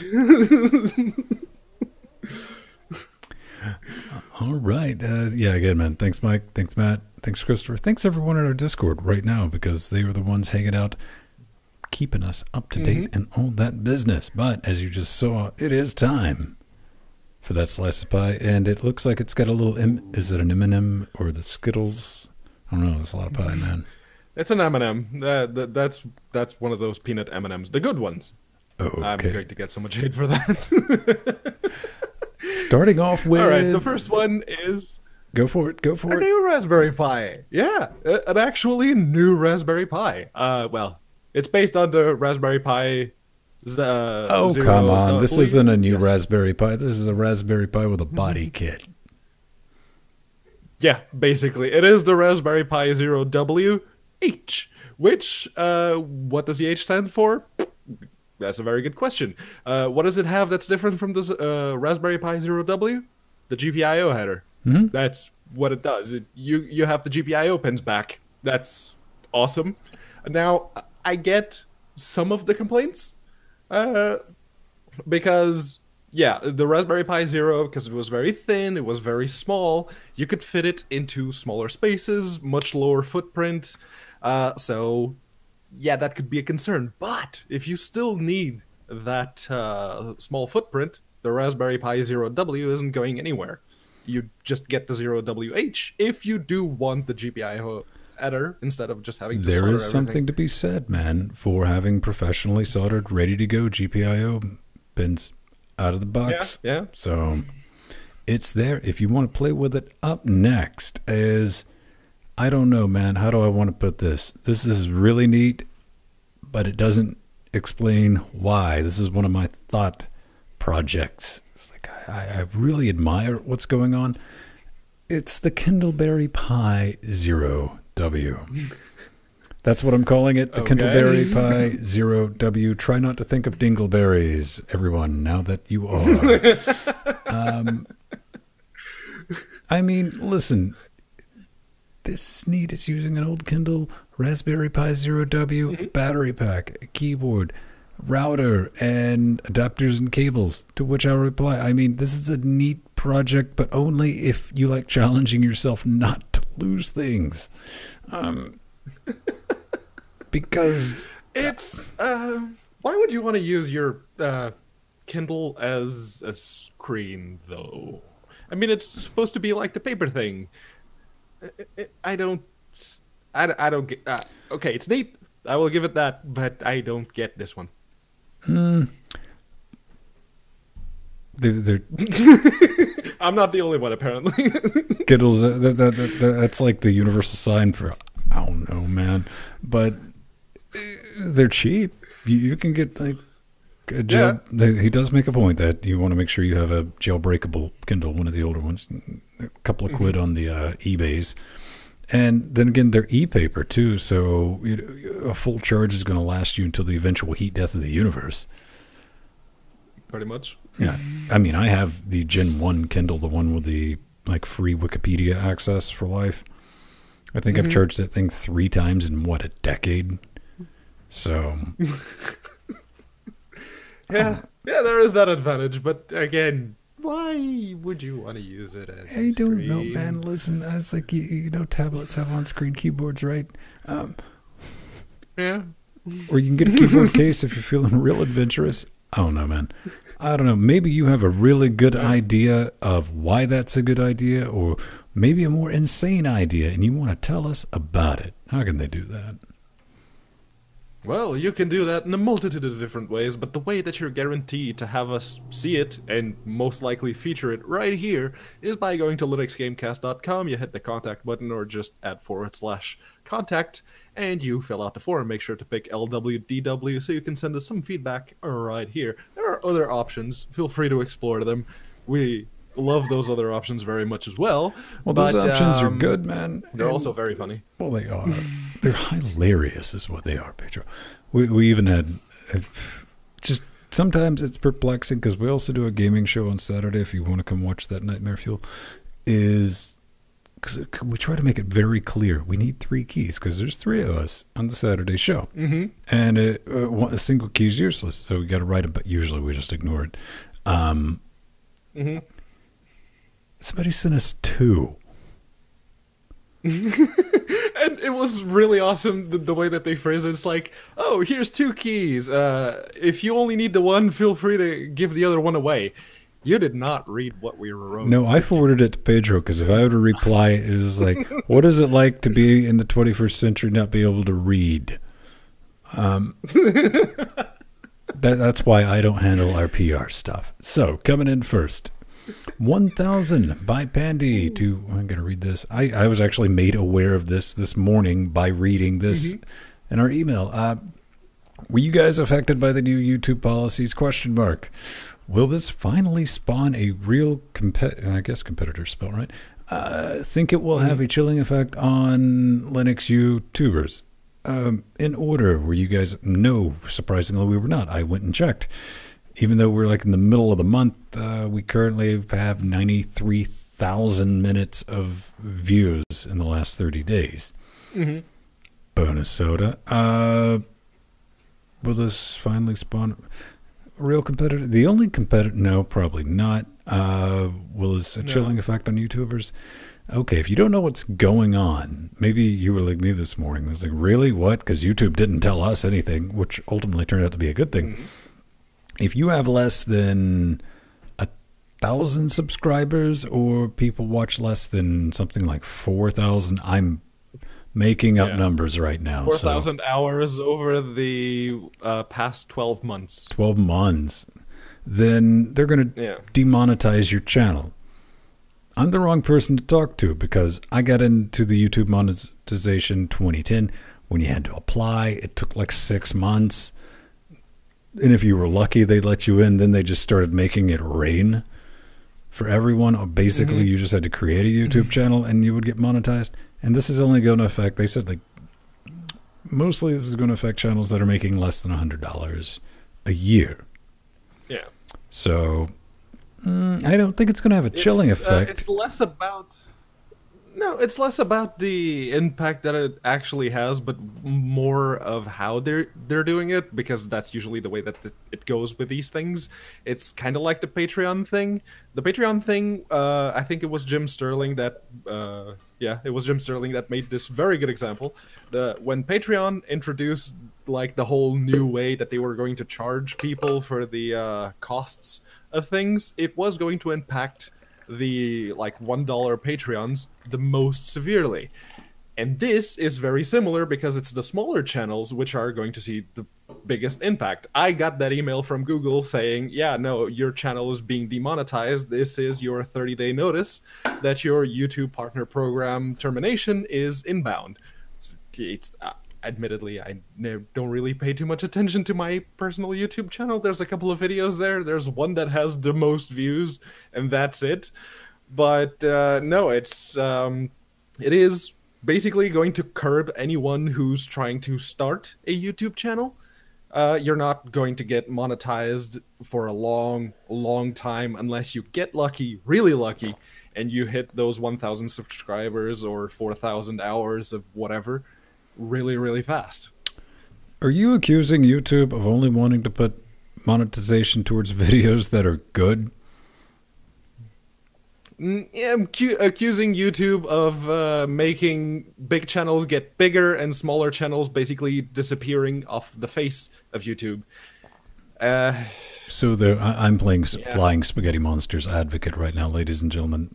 All right. Yeah, again, man. Thanks, Mike. Thanks, Matt. Thanks, Christopher. Thanks, everyone in our Discord right now, because they are the ones hanging out, keeping us up to date and all that business. But as you just saw, it is time for that slice of pie, and it looks like it's got a little is it an M&M or the Skittles? I don't know. That's a lot of pie, man. It's an M&M. That's one of those peanut M&Ms, the good ones. Oh, okay. I'm going to get so much hate for that. Starting off with, all right, the first one is go for it. A new Raspberry Pi. Yeah, an actually new Raspberry Pi. Well, it's based on the Raspberry Pi. Oh, come on. This isn't a new Raspberry Pi. This is a Raspberry Pi with a body kit. Yeah, basically. It is the Raspberry Pi 0WH, which, what does the H stand for? That's a very good question. What does it have that's different from this Raspberry Pi 0W? The GPIO header. Mm-hmm. That's what it does. You have the GPIO pins back. That's awesome. Now, I get some of the complaints. Because, yeah, the Raspberry Pi Zero, because it was very thin, it was very small, you could fit it into smaller spaces, much lower footprint, so, yeah, that could be a concern. But if you still need that small footprint, the Raspberry Pi Zero W isn't going anywhere. You just get the Zero WH if you do want the GPIO header instead of just having to solder There is everything. something to be said, man, for having professionally soldered, ready to go GPIO pins out of the box. Yeah. So it's there if you want to play with it. Up next is, I don't know, man. How do I want to put this? This is really neat, but it doesn't explain why. This is one of my thought projects. It's like I really admire what's going on. It's the Kindleberry Pi Zero W. That's what I'm calling it. The Kindleberry Pi Zero W. Try not to think of dingleberries, everyone, now that you are. I mean, listen, this is neat. It's using an old Kindle, Raspberry Pi Zero W, battery pack, a keyboard, router, and adapters and cables, to which I'll reply, I mean, this is a neat project, but only if you like challenging yourself not to lose things. Because It's why would you want to use your Kindle as a screen though? I mean, it's supposed to be like the paper thing. I don't get. Okay, it's neat. I will give it that, but I don't get this one. they're I'm not the only one, apparently. Kindles. That's like the universal sign for I don't know, man. But they're cheap. You can get like a jail. Yeah. He does make a point that you want to make sure you have a jailbreakable Kindle, one of the older ones. A couple of quid on the eBays. And then again, they're e-paper too, so a full charge is going to last you until the eventual heat death of the universe. Pretty much. Yeah. I mean, I have the Gen 1 Kindle, the one with the like free Wikipedia access for life. I think I've charged that thing 3 times in, what, a decade? So... yeah, there is that advantage, but again... Why would you want to use it as I don't know, man. Listen, it's like, you know, tablets have on-screen keyboards, right? Yeah. Or you can get a keyboard case if you're feeling real adventurous. I don't know, man. I don't know. Maybe you have a really good idea of why that's a good idea, or maybe a more insane idea, and you want to tell us about it. How can they do that? Well, you can do that in a multitude of different ways, but the way that you're guaranteed to have us see it, and most likely feature it right here, is by going to linuxgamecast.com, you hit the contact button, or just add /contact, and you fill out the form. Make sure to pick LWDW so you can send us some feedback right here. There are other options. Feel free to explore them. We love those other options very much as well. Well, those options are good, man. They're also very funny. Well, they are. They're hilarious is what they are, Pedro. We even had... just sometimes it's perplexing because we also do a gaming show on Saturday. If you want to come watch that, Nightmare Fuel, is... Cause we try to make it very clear. We need 3 keys because there's 3 of us on the Saturday show. And a single key is useless, so we got to write it, but usually we just ignore it. Somebody sent us 2. And it was really awesome the way that they phrase it. It's like, oh, here's 2 keys. If you only need the one, feel free to give the other one away. You did not read what we wrote. No, I forwarded it to Pedro because if I were to reply, it was like, what is it like to be in the 21st century not be able to read? That's why I don't handle our PR stuff. So, coming in first. 1000 by Pandy to... I'm going to read this. I was actually made aware of this morning by reading this in our email. Were you guys affected by the new YouTube policies? ? Will this finally spawn a real I guess competitor spell, right? Think it will have a chilling effect on Linux YouTubers. In order, were you guys... No, surprisingly, we were not. I went and checked. Even though we're like in the middle of the month, we currently have 93,000 minutes of views in the last 30 days. Bonus soda. Will this finally spawn a real competitor? The only competitor... No, probably not. Will this a chilling effect on YouTubers? Okay, if you don't know what's going on, maybe you were like me this morning. I was like, really? What? Because YouTube didn't tell us anything, which ultimately turned out to be a good thing. If you have less than 1,000 subscribers or people watch less than something like 4,000, I'm making up numbers right now. 4,000 hours over the past 12 months. 12 months. Then they're going to demonetize your channel. I'm the wrong person to talk to because I got into the YouTube monetization 2010 when you had to apply. It took like 6 months. And if you were lucky, they let you in. Then they just started making it rain for everyone. Basically, you just had to create a YouTube channel and you would get monetized. And this is only going to affect, they said, like, mostly this is going to affect channels that are making less than $100 a year. Yeah. So, I don't think it's going to have a chilling effect. It's less about... No, it's less about the impact that it actually has, but more of how they're doing it, because that's usually the way that it goes with these things. It's kind of like the Patreon thing. The Patreon thing, I think it was Jim Sterling that, yeah, it was Jim Sterling that made this very good example. When Patreon introduced like the whole new way that they were going to charge people for the costs of things, it was going to impact the like $1 Patreons the most severely. And this is very similar because it's the smaller channels which are going to see the biggest impact. I got that email from Google saying, yeah, no, your channel is being demonetized. This is your 30-day notice that your YouTube partner program termination is inbound. It's, admittedly, I don't really pay too much attention to my personal YouTube channel. There's a couple of videos there. There's one that has the most views, and that's it. But no, it is basically going to curb anyone who's trying to start a YouTube channel. You're not going to get monetized for a long, long time unless you get lucky, really lucky, and you hit those 1,000 subscribers or 4,000 hours of whatever really, really fast. Are you accusing YouTube of only wanting to put monetization towards videos that are good? I'm accusing YouTube of making big channels get bigger and smaller channels basically disappearing off the face of YouTube. So I'm playing Flying Spaghetti Monsters advocate right now, ladies and gentlemen.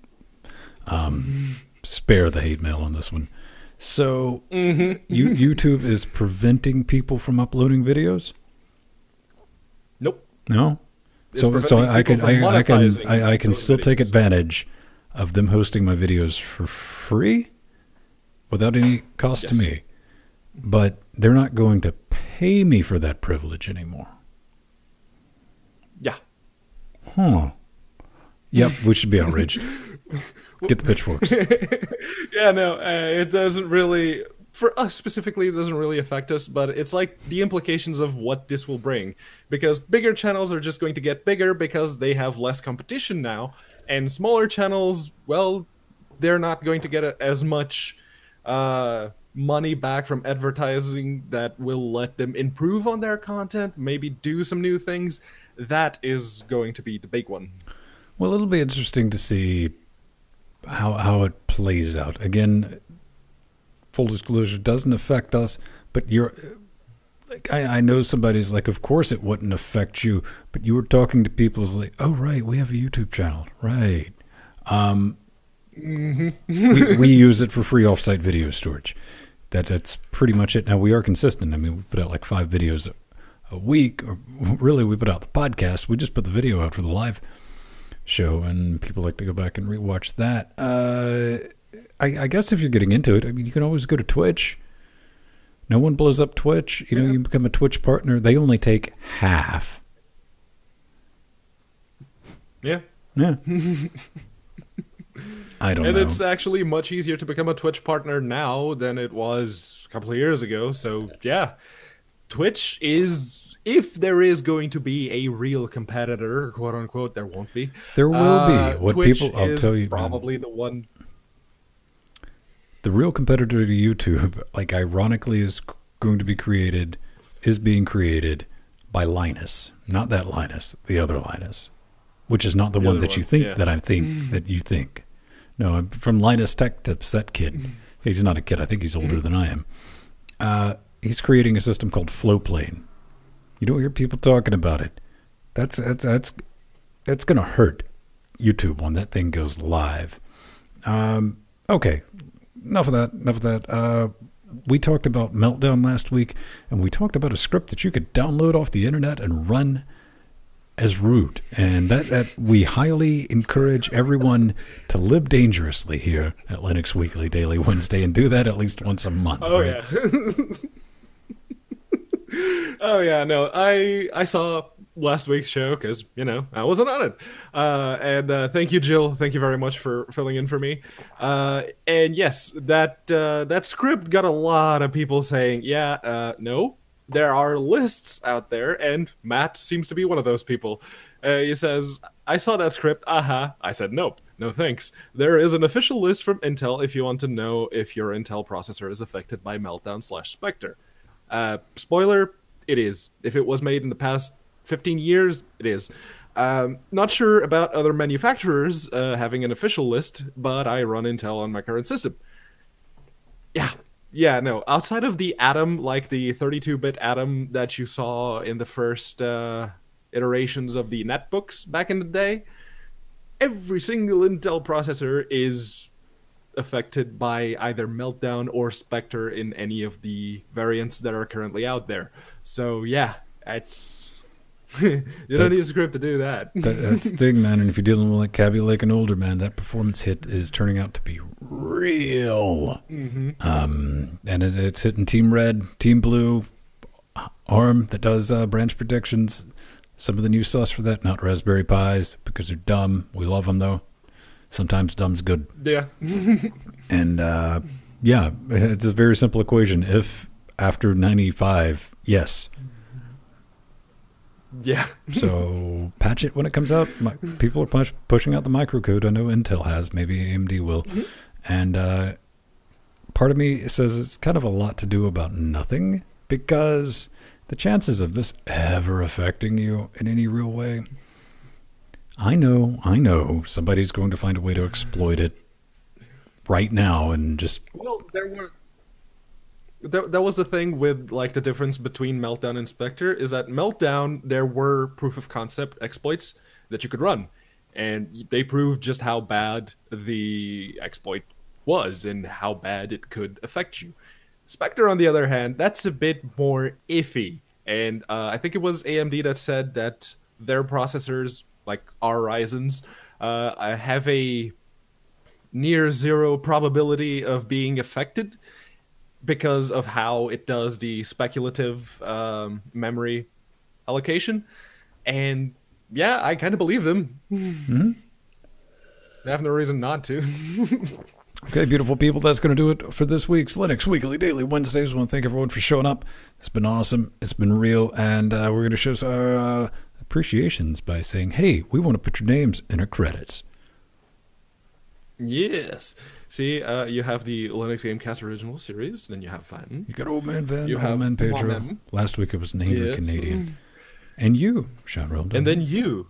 Spare the hate mail on this one. So YouTube is preventing people from uploading videos? Nope. No? So I can still take advantage of them hosting my videos for free without any cost to me. But they're not going to pay me for that privilege anymore. Yeah. Huh. Yep, we should be outraged. Get the pitchforks. Yeah, no, it doesn't really, for us specifically, it doesn't really affect us, but it's like the implications of what this will bring. Because bigger channels are just going to get bigger because they have less competition now, and smaller channels, well, they're not going to get as much money back from advertising that will let them improve on their content, maybe do some new things. That is going to be the big one. Well, it'll be interesting to see how it plays out. Again, full disclosure, doesn't affect us, but I know somebody's like, of course it wouldn't affect you, but you were talking to people who's like, oh, right, we have a YouTube channel. Right. We use it for free offsite video storage. That's pretty much it. Now, we are consistent. I mean, we put out like 5 videos a week, or really we put out the podcast. We just put the video out for the live show, and people like to go back and rewatch that. I guess if you're getting into it, I mean, you can always go to Twitch. No one blows up Twitch. You know, you become a Twitch partner. They only take half. Yeah. Yeah. I don't know. And it's actually much easier to become a Twitch partner now than it was a couple of years ago. So, yeah. Twitch is, if there is going to be a real competitor, quote unquote, there won't be. There will be. What Twitch people, I'll tell you, probably the one. The real competitor to YouTube, like ironically, is being created by Linus. Not that Linus, the other Linus, which is not the one that you think that I think that you think. No, I'm from Linus Tech Tips, that kid. He's not a kid. I think he's older than I am. He's creating a system called Flowplane. You don't hear people talking about it. That's going to hurt YouTube when that thing goes live. Okay, enough of that. We talked about Meltdown last week, and we talked about a script that you could download off the internet and run as root. And that we highly encourage everyone to live dangerously here at Linux Weekly Daily Wednesday, and do that at least once a month. Oh, right? Yeah. Oh, yeah, no, I saw last week's show because, you know, I wasn't on it. And thank you, Jill. Thank you very much for filling in for me. And yes, that script got a lot of people saying, no, there are lists out there, and Matt seems to be one of those people. He says, I saw that script, I said nope. No thanks. There is an official list from Intel if you want to know if your Intel processor is affected by Meltdown/Spectre. Spoiler, it is. If it was made in the past 15 years, it is. Not sure about other manufacturers having an official list, but I run Intel on my current system. Yeah. Yeah, no. Outside of the Atom, like the 32-bit Atom that you saw in the first iterations of the netbooks back in the day, every single Intel processor is affected by either Meltdown or Spectre in any of the variants that are currently out there. So yeah, it's you don't need a script to do that. That's the thing, man. And if you're dealing with like Cabby Lake and older, man, that performance hit is turning out to be real. And it's hitting Team Red, Team Blue, ARM that does branch predictions. Some of the new sauce for that, not Raspberry Pis, because they're dumb. We love them, though. Sometimes dumb's good. Yeah. And, yeah, it's a very simple equation. If after 95, yes. Yeah. So patch it when it comes out. People are pushing out the microcode. I know Intel has. Maybe AMD will. And part of me says it's kind of a lot to do about nothing, because the chances of this ever affecting you in any real way, I know somebody's going to find a way to exploit it right now and just... Well, that was the thing with like the difference between Meltdown and Spectre, is that Meltdown, there were proof of concept exploits that you could run, and they proved just how bad the exploit was and how bad it could affect you. Spectre, on the other hand, that's a bit more iffy. And I think it was AMD that said that their processors, like our Ryzen's, have a near zero probability of being affected because of how it does the speculative memory allocation. And yeah, I kind of believe them. I have no reason not to. Okay, beautiful people, that's going to do it for this week's Linux Weekly Daily Wednesdays. I want to thank everyone for showing up. It's been awesome. It's been real. And we're going to show our appreciations by saying, hey, we want to put your names in our credits. Yes. See, you have the Linux Gamecast original series, then you have Venn. You got Old Man Venn, You Old have Man Pedro. Man. Last week it was Namer Yes. Canadian. And you, Sean Roldon. And then you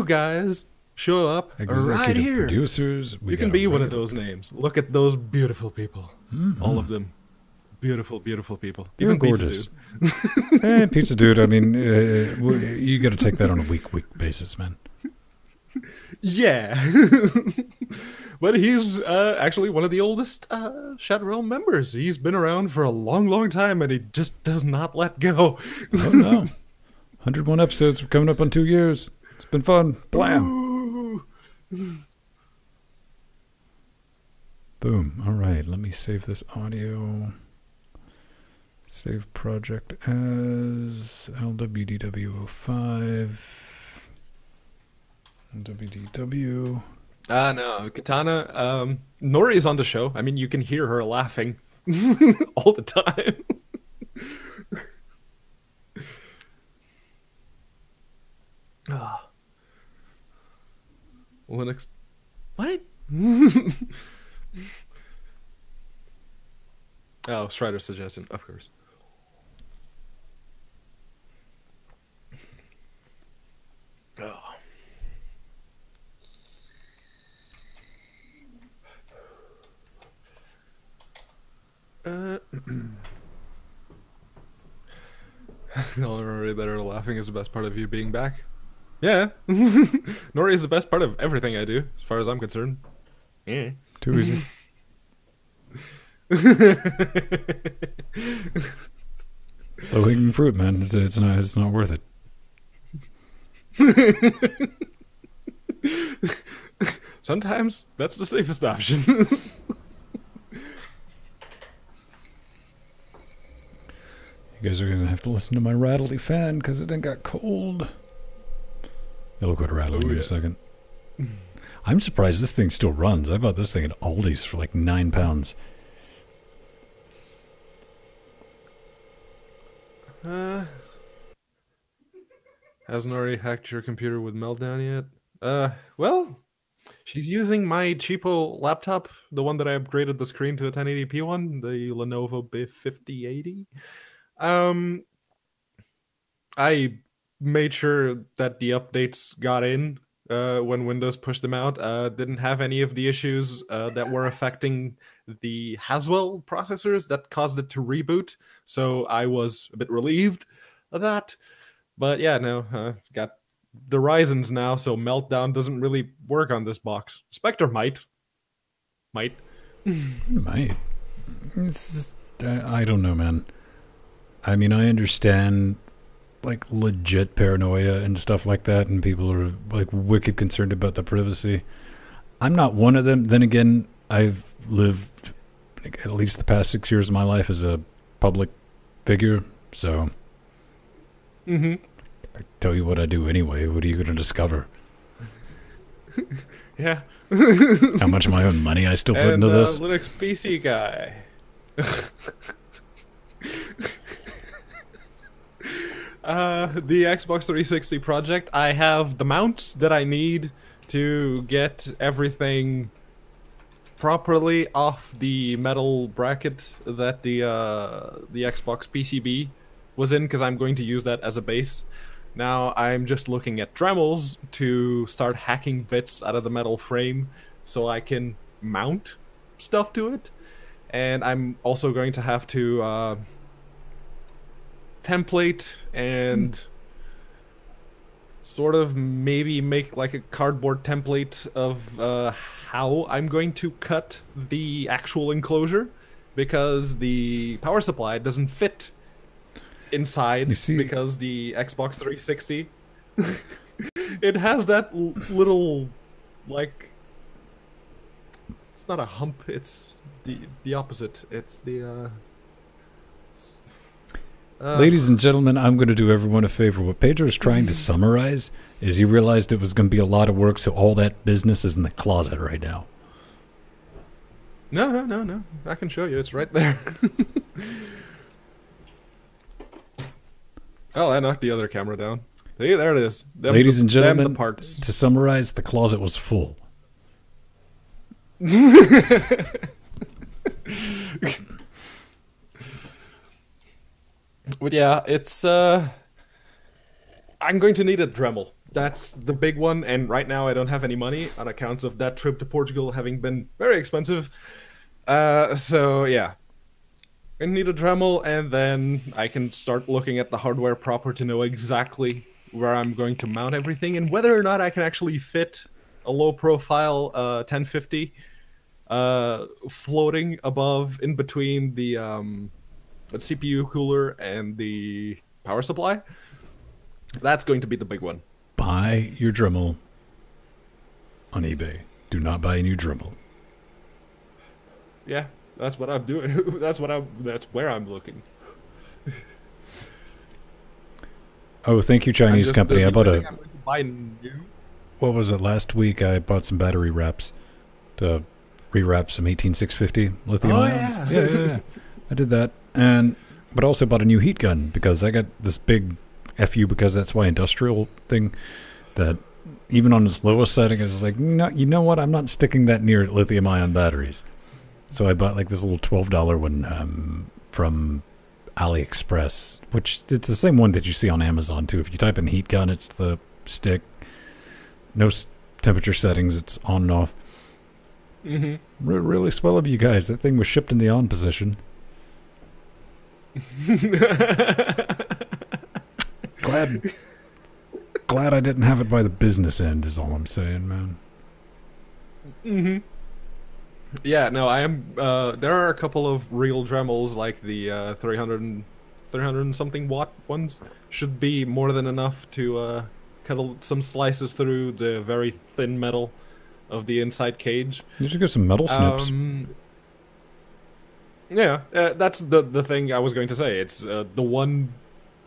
guys show up right Executive here. Producers. You can be one of those names. Look at those beautiful people. All of them. Beautiful, beautiful people. You're Even Pizza gorgeous. Dude. Pizza Dude, I mean, you got to take that on a week basis, man. Yeah. But he's actually one of the oldest Shadow Realm members. He's been around for a long, long time, and he just does not let go. Oh, no. 101 episodes. We're coming up on 2 years. It's been fun. Blam. Boom. All right. Let me save this audio. Save project as LWDW05. WDW. No, Katana. Nori is on the show. I mean, you can hear her laughing all the time. Linux. What? Oh, Strider's suggestion, of course. Oh. Nori that are laughing is the best part of you being back. Yeah. Nori is the best part of everything I do, as far as I'm concerned. Yeah. Too easy. Low-hanging fruit, man. It's not worth it. Sometimes that's the safest option. You guys are going to have to listen to my rattly fan because it done got cold. It'll quit rattling in a second. I'm surprised this thing still runs. I bought this thing at Aldi's for like £9. Hasn't already hacked your computer with Meltdown yet? Well, She's using my cheapo laptop, the one that I upgraded the screen to a 1080p one, the Lenovo B5080. Um, I made sure that the updates got in when Windows pushed them out. Didn't have any of the issues that were affecting the Haswell processors that caused it to reboot. So I was a bit relieved of that. But yeah, no, got the Ryzen's now, so Meltdown doesn't really work on this box. Spectre might. Might. It's just, I don't know, man. I mean, I understand like legit paranoia and stuff like that, and people are like wicked concerned about the privacy. I'm not one of them. Then again, I've lived like, at least the past 6 years of my life as a public figure, so Mm-hmm. I tell you what I do anyway. What are you going to discover? Yeah. How much of my own money I still put And into this? Linux PC guy. The Xbox 360 project, I have the mounts that I need to get everything properly off the metal bracket that the Xbox PCB was in, because I'm going to use that as a base. Now I'm just looking at Dremels to start hacking bits out of the metal frame so I can mount stuff to it. And I'm also going to have to template and sort of maybe make like a cardboard template of how I'm going to cut the actual enclosure, because the power supply doesn't fit inside, because the Xbox 360 it has that little, like, it's not a hump, it's the opposite. It's the Ladies and gentlemen, I'm going to do everyone a favor. What Pedro is trying to summarize is he realized it was going to be a lot of work, so all that business is in the closet right now. No. I can show you. It's right there. Oh, I knocked the other camera down. See, there it is. Ladies and gentlemen, the parts. to summarize, the closet was full. But yeah, it's I'm going to need a Dremel. That's the big one, and right now I don't have any money on accounts of that trip to Portugal having been very expensive. So yeah, I need a Dremel, and then I can start looking at the hardware proper to know exactly where I'm going to mount everything, and whether or not I can actually fit a low-profile 1050 floating above, in between the CPU cooler and the power supply. That's going to be the big one. Buy your Dremel on eBay. Do not buy a new Dremel. Yeah, that's what I'm doing. That's where I'm looking. Oh, thank you, Chinese company. I bought I'm going to buy new. What was it, last week? I bought some battery wraps to rewrap some 18650 lithium ions. Yeah. I did that, but also bought a new heat gun, because I got this big FU, because that's why industrial thing that even on its lowest setting is like, no, you know what? I'm not sticking that near lithium ion batteries. So I bought like this little $12 one from AliExpress, which it's the same one that you see on Amazon too. If you type in heat gun, it's the stick. No temperature settings. It's on and off. Mm-hmm. Really swell of you guys. That thing was shipped in the on position. Glad I didn't have it by the business end is all I'm saying, man. Mm-hmm. Yeah, no, I am. There are a couple of real Dremels, like the 300 and something watt ones. Should be more than enough to cut some slices through the very thin metal of the inside cage. You should get some metal snips. Yeah, that's the thing I was going to say. It's the one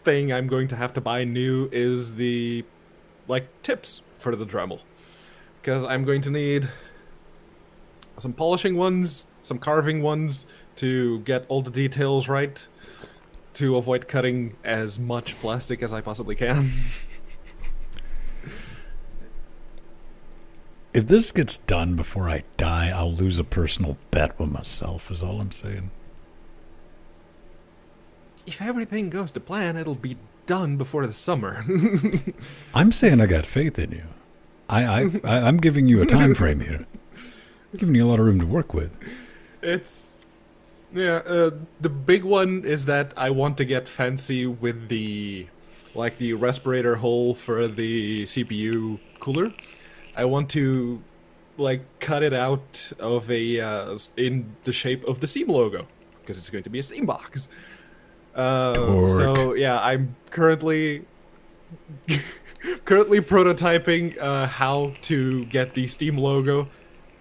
thing I'm going to have to buy new is the, like, tips for the Dremel, because I'm going to need some polishing ones, some carving ones to get all the details right, to avoid cutting as much plastic as I possibly can. If this gets done before I die, I'll lose a personal bet with myself, is all I'm saying. If everything goes to plan, it'll be done before the summer. I'm saying I got faith in you. I'm giving you a time frame here. I'm giving you a lot of room to work with. It's... Yeah, the big one is that I want to get fancy with the respirator hole for the CPU cooler. I want to, cut it out of in the shape of the Steam logo, because it's going to be a Steam box. So yeah, I'm currently prototyping how to get the Steam logo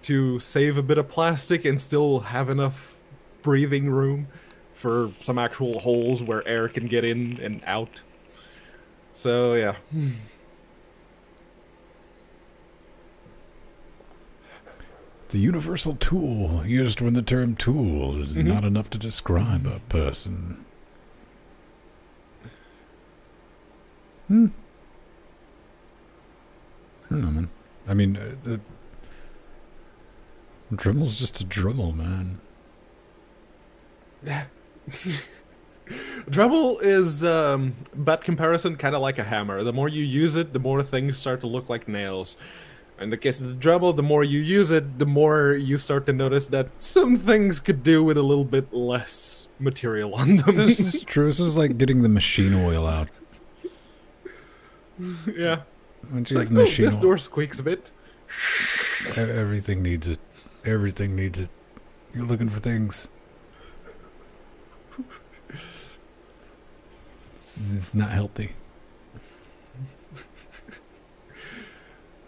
to save a bit of plastic and still have enough breathing room for some actual holes where air can get in and out. So yeah. The universal tool used when the term tool is not enough to describe a person. I don't know, man. I mean, the Dremel's just a Dremel, man. Dremel is, by comparison, kind of like a hammer. The more you use it, the more things start to look like nails. In the case of the Dremel, the more you use it, the more you start to notice that some things could do with a little bit less material on them. This is true. This is like getting the machine oil out. Yeah. Once you It's have like, machine this oil, door squeaks a bit. everything needs it. Everything needs it. You're looking for things. It's not healthy.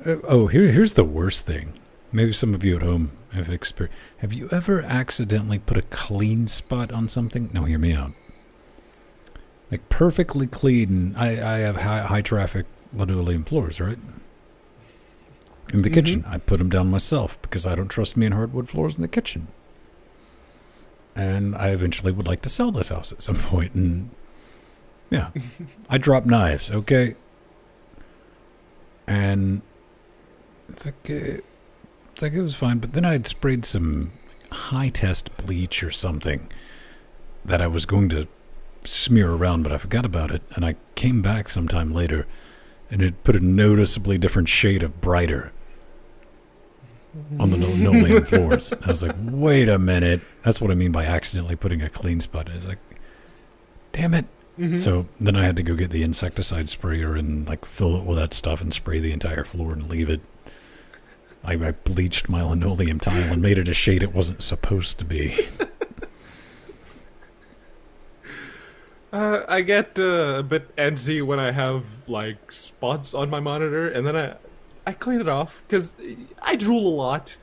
Here's the worst thing. Maybe some of you at home have experienced. Have you ever accidentally put a clean spot on something? No, hear me out. Like perfectly clean. I have high traffic linoleum floors, right? In the kitchen. I put them down myself because I don't trust me in hardwood floors in the kitchen. And I eventually would like to sell this house at some point. And yeah, I drop knives, okay? And it's like it was fine, but then I'd sprayed some high-test bleach or something that I was going to smear around, but I forgot about it, and I came back sometime later, and it put a noticeably different shade of brighter on the linoleum floors. And I was like, wait a minute. That's what I mean by accidentally putting a clean spot. I was like, damn it. So then I had to go get the insecticide sprayer and fill it with that stuff and spray the entire floor and leave it. I bleached my linoleum tile and made it a shade it wasn't supposed to be. I get a bit antsy when I have spots on my monitor, and then I clean it off because I drool a lot.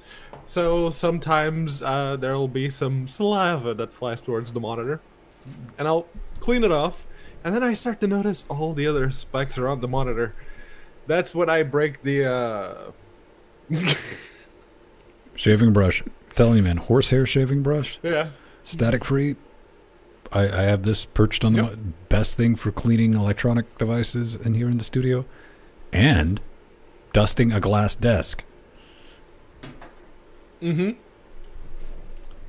So sometimes there'll be some saliva that flies towards the monitor, and I'll clean it off, and then I start to notice all the other specks around the monitor. That's when I break the Shaving brush. I'm telling you, man, horsehair shaving brush. Yeah. Static free. I have this perched on the best thing for cleaning electronic devices in here in the studio, and dusting a glass desk.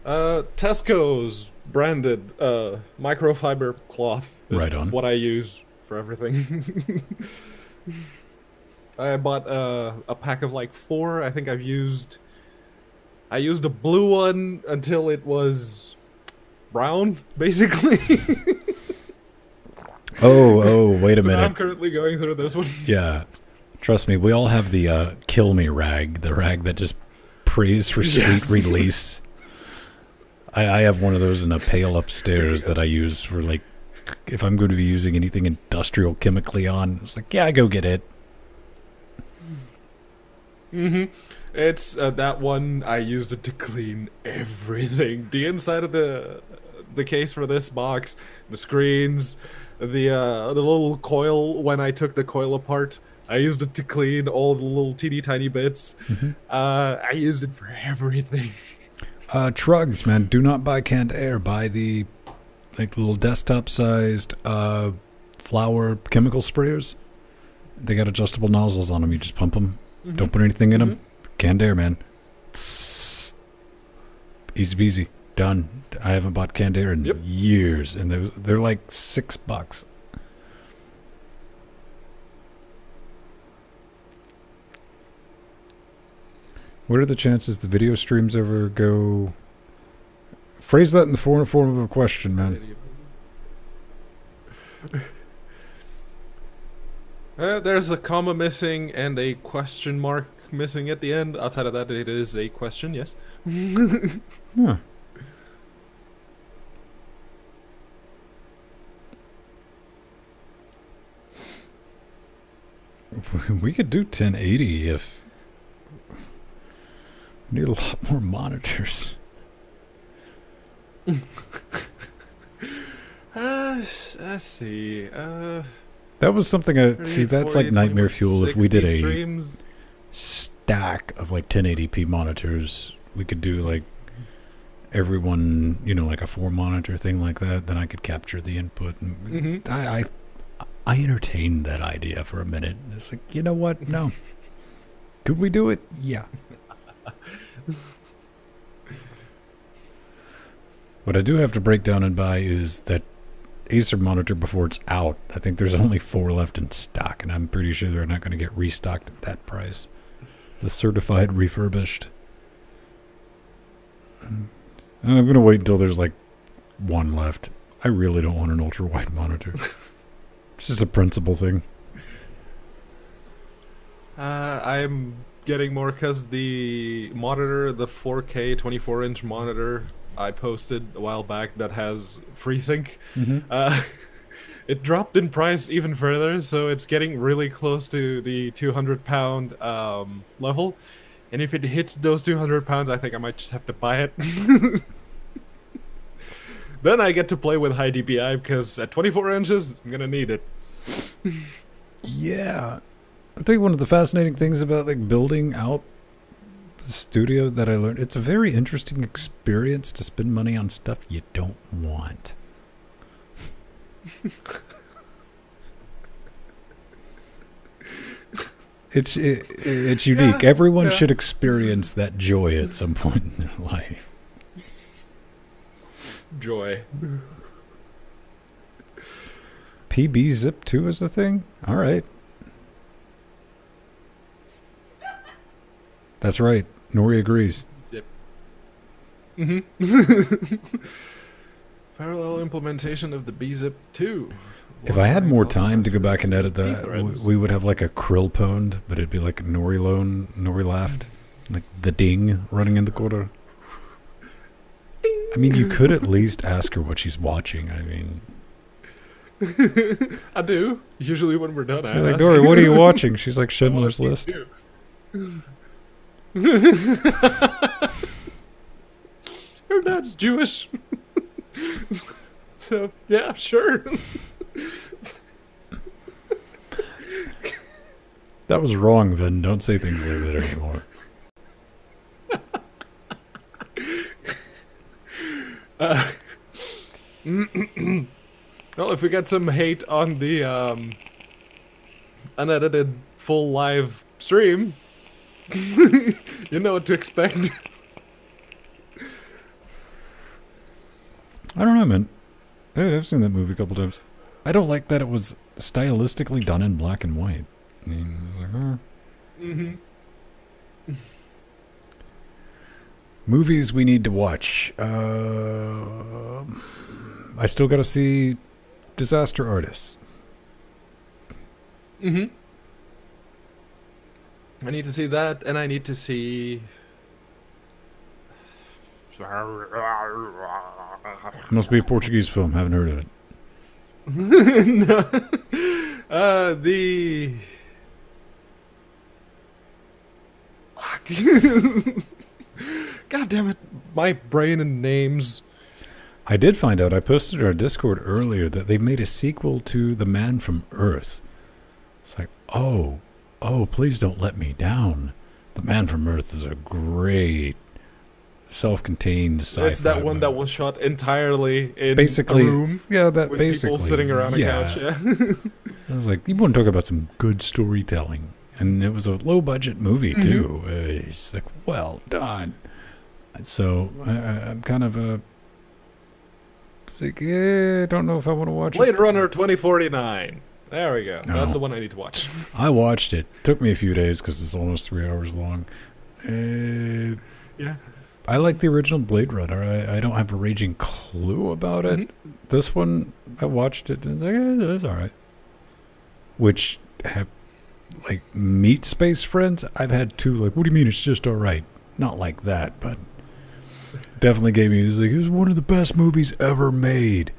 Tesco's branded microfiber cloth is Right on. what I use for everything. I bought a pack of 4. I think I used a blue one until it was brown, basically. Wait a minute. I'm currently going through this one. Yeah. Trust me, we all have the kill me rag, the rag that just prays for sweet release. I have one of those in a pail upstairs that I use for if I'm going to be using anything industrial chemically on. It's I go get it. It's that one. I used it to clean everything. The inside of the case for this box, the screens, the little coil. When I took the coil apart, I used it to clean all the little teeny tiny bits. I used it for everything. Trugs, man, do not buy canned air. Buy the little desktop sized flour chemical sprayers. They got adjustable nozzles on them. You just pump them. Don't put anything in them. Canned air, man. Easy peasy. Done. I haven't bought canned air in years, and they're like $6. What are the chances the video streams ever go? Phrase that in the form of a question, man. There's a comma missing and a question mark missing at the end. Outside of that, it is a question, yes. Huh. We could do 1080 if we need a lot more monitors. Let's see. That was something see, that's like nightmare fuel. If we did a streams. Stack of like 1080p monitors, we could do like everyone, you know, like a 4-monitor thing like that. Then I could capture the input. And I entertained that idea for a minute. It's like, you know what? No. Could we do it? Yeah. What I do have to break down and buy is that Acer monitor before it's out. I think there's only 4 left in stock, and I'm pretty sure they're not going to get restocked at that price. The certified refurbished. I'm going to wait until there's like 1 left. I really don't want an ultra-wide monitor. It's just a principle thing. I'm getting more because the monitor, the 4K 24-inch monitor I posted a while back that has FreeSync, it dropped in price even further, so it's getting really close to the 200-pound level. And if it hits those 200 pounds, I think I might just have to buy it. Then I get to play with high DPI, because at 24 inches, I'm gonna need it. Yeah. I'll tell you one of the fascinating things about like building out the studio that I learned. It's a very interesting experience to spend money on stuff you don't want. It's unique. Everyone should experience that joy at some point in their life. Joy. PB Zip 2 is the thing? All right. That's right. Nori agrees. Zip. Parallel implementation of the BZip 2. If I had more time to go back and edit that, we would have like a krill pwned, but it'd be like a Nori laughed. Like the ding running in the corner. I mean, you could at least ask her what she's watching. I mean... I do. Usually when we're done, I like, Dory, what are you watching? She's like, Schindler's List. Her dad's Jewish. So, yeah, sure. That was wrong, Venn. Don't say things like that anymore. Well, if we get some hate on the unedited full live stream, you know what to expect. I don't know, man. I've seen that movie a couple times. I don't like that it was stylistically done in black and white. I mean, I was like, Movies we need to watch. I still got to see Disaster Artist. I need to see that, and I need to see... Must be a Portuguese film. Haven't heard of it. No. The... Fuck. God damn it. My brain and names... I did find out, I posted in our Discord earlier, that they made a sequel to The Man from Earth. It's like, oh, please don't let me down. The Man from Earth is a great self-contained sci-fi It's that one movie. that was shot entirely in basically, a room. Yeah, that with basically. people sitting around a couch, yeah. I was like, you want to talk about some good storytelling. And it was a low-budget movie, too. It's like, well done. So I'm kind of like, I don't know if I want to watch Blade Runner 2049. There we go. No. That's the one I need to watch. I watched it. Took me a few days because it's almost 3 hours long. Yeah. I like the original Blade Runner. I don't have a raging clue about it. This one, I watched it and I was like, that's all right. Which have, like, meat space friends. I've had two, like, what do you mean it's just all right? Not like that, but definitely gave me, it was one of the best movies ever made.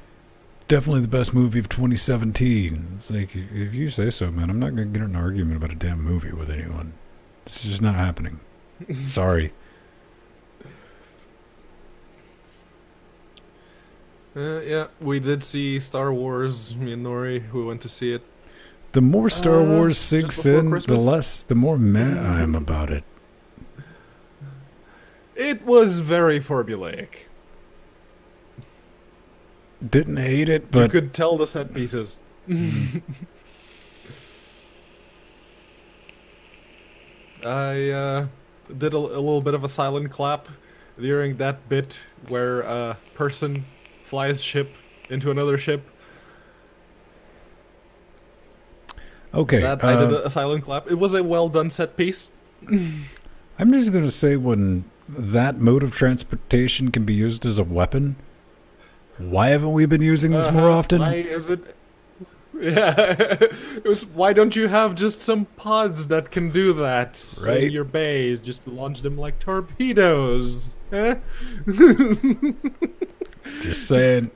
Definitely the best movie of 2017. It's like, if you say so, man, I'm not going to get in an argument about a damn movie with anyone. It's just not happening. Sorry. Yeah, we did see Star Wars. Me and Nori, we went to see it. The more Star Wars sinks in, Christmas. the more mad I am about it. It was very formulaic. Didn't hate it, but you could tell the set pieces. I did a little bit of a silent clap during that bit where a person flies ship into another ship. Okay. I did a silent clap. It was a well done set piece. I'm just going to say when that mode of transportation can be used as a weapon, why haven't we been using this more often? Why is it? Yeah. It was, why don't you have just some pods that can do that right? in your base? Just launch them like torpedoes. Eh? Just saying.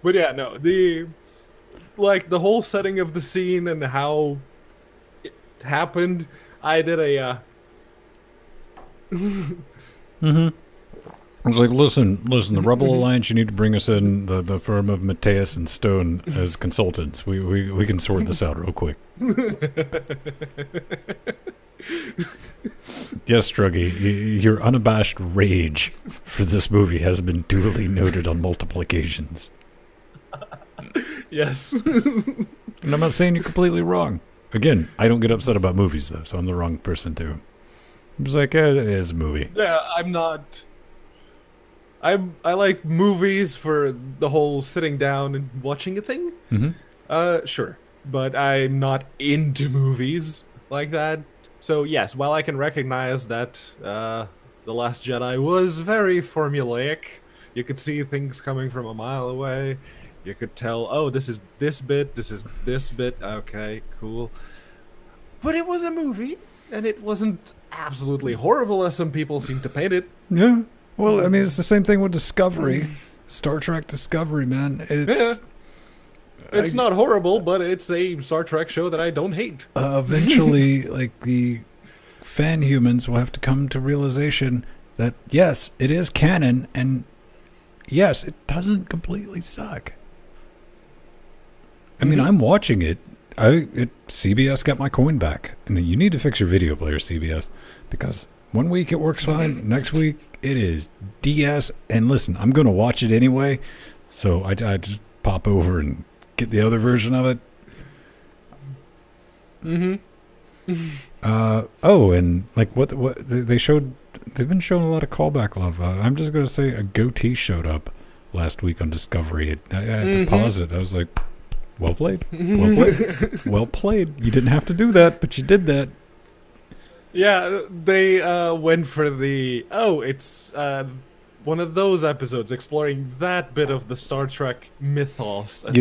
But yeah, no, the whole setting of the scene and how it happened, I did a I was like, listen, the Rebel Alliance, you need to bring us in the firm of Mateus and Stone as consultants. We can sort this out real quick. Yes, Struggy, your unabashed rage for this movie has been duly noted on multiple occasions. Yes. And I'm not saying you're completely wrong. Again, I don't get upset about movies, though, so I'm the wrong person to. I was like, it is a movie. Yeah, I'm not. I like movies for the whole sitting down and watching a thing. Sure. But I'm not into movies like that. So yes, while I can recognize that The Last Jedi was very formulaic, you could see things coming from a mile away. You could tell, oh, this is this bit, this is this bit. Okay, cool. But it was a movie, and it wasn't absolutely horrible as some people seem to paint it. Yeah. Well, I mean, it's the same thing with Discovery. Star Trek Discovery, man. It's not horrible, but it's a Star Trek show that I don't hate. Eventually, like, the fan humans will have to come to realization that, yes, it is canon, and yes, it doesn't completely suck. I mean, I'm watching it. CBS got my coin back. And you need to fix your video player, CBS, because one week it works fine, next week it is DS. And listen, I'm going to watch it anyway, so I just pop over and get the other version of it. Oh, and like what they showed, they've been showing a lot of callback love. I'm just going to say a goatee showed up last week on Discovery. I had to pause it. I was like, well played. Well played. Well played. You didn't have to do that, but you did that. Yeah, they went for the, it's one of those episodes exploring that bit of the Star Trek mythos. As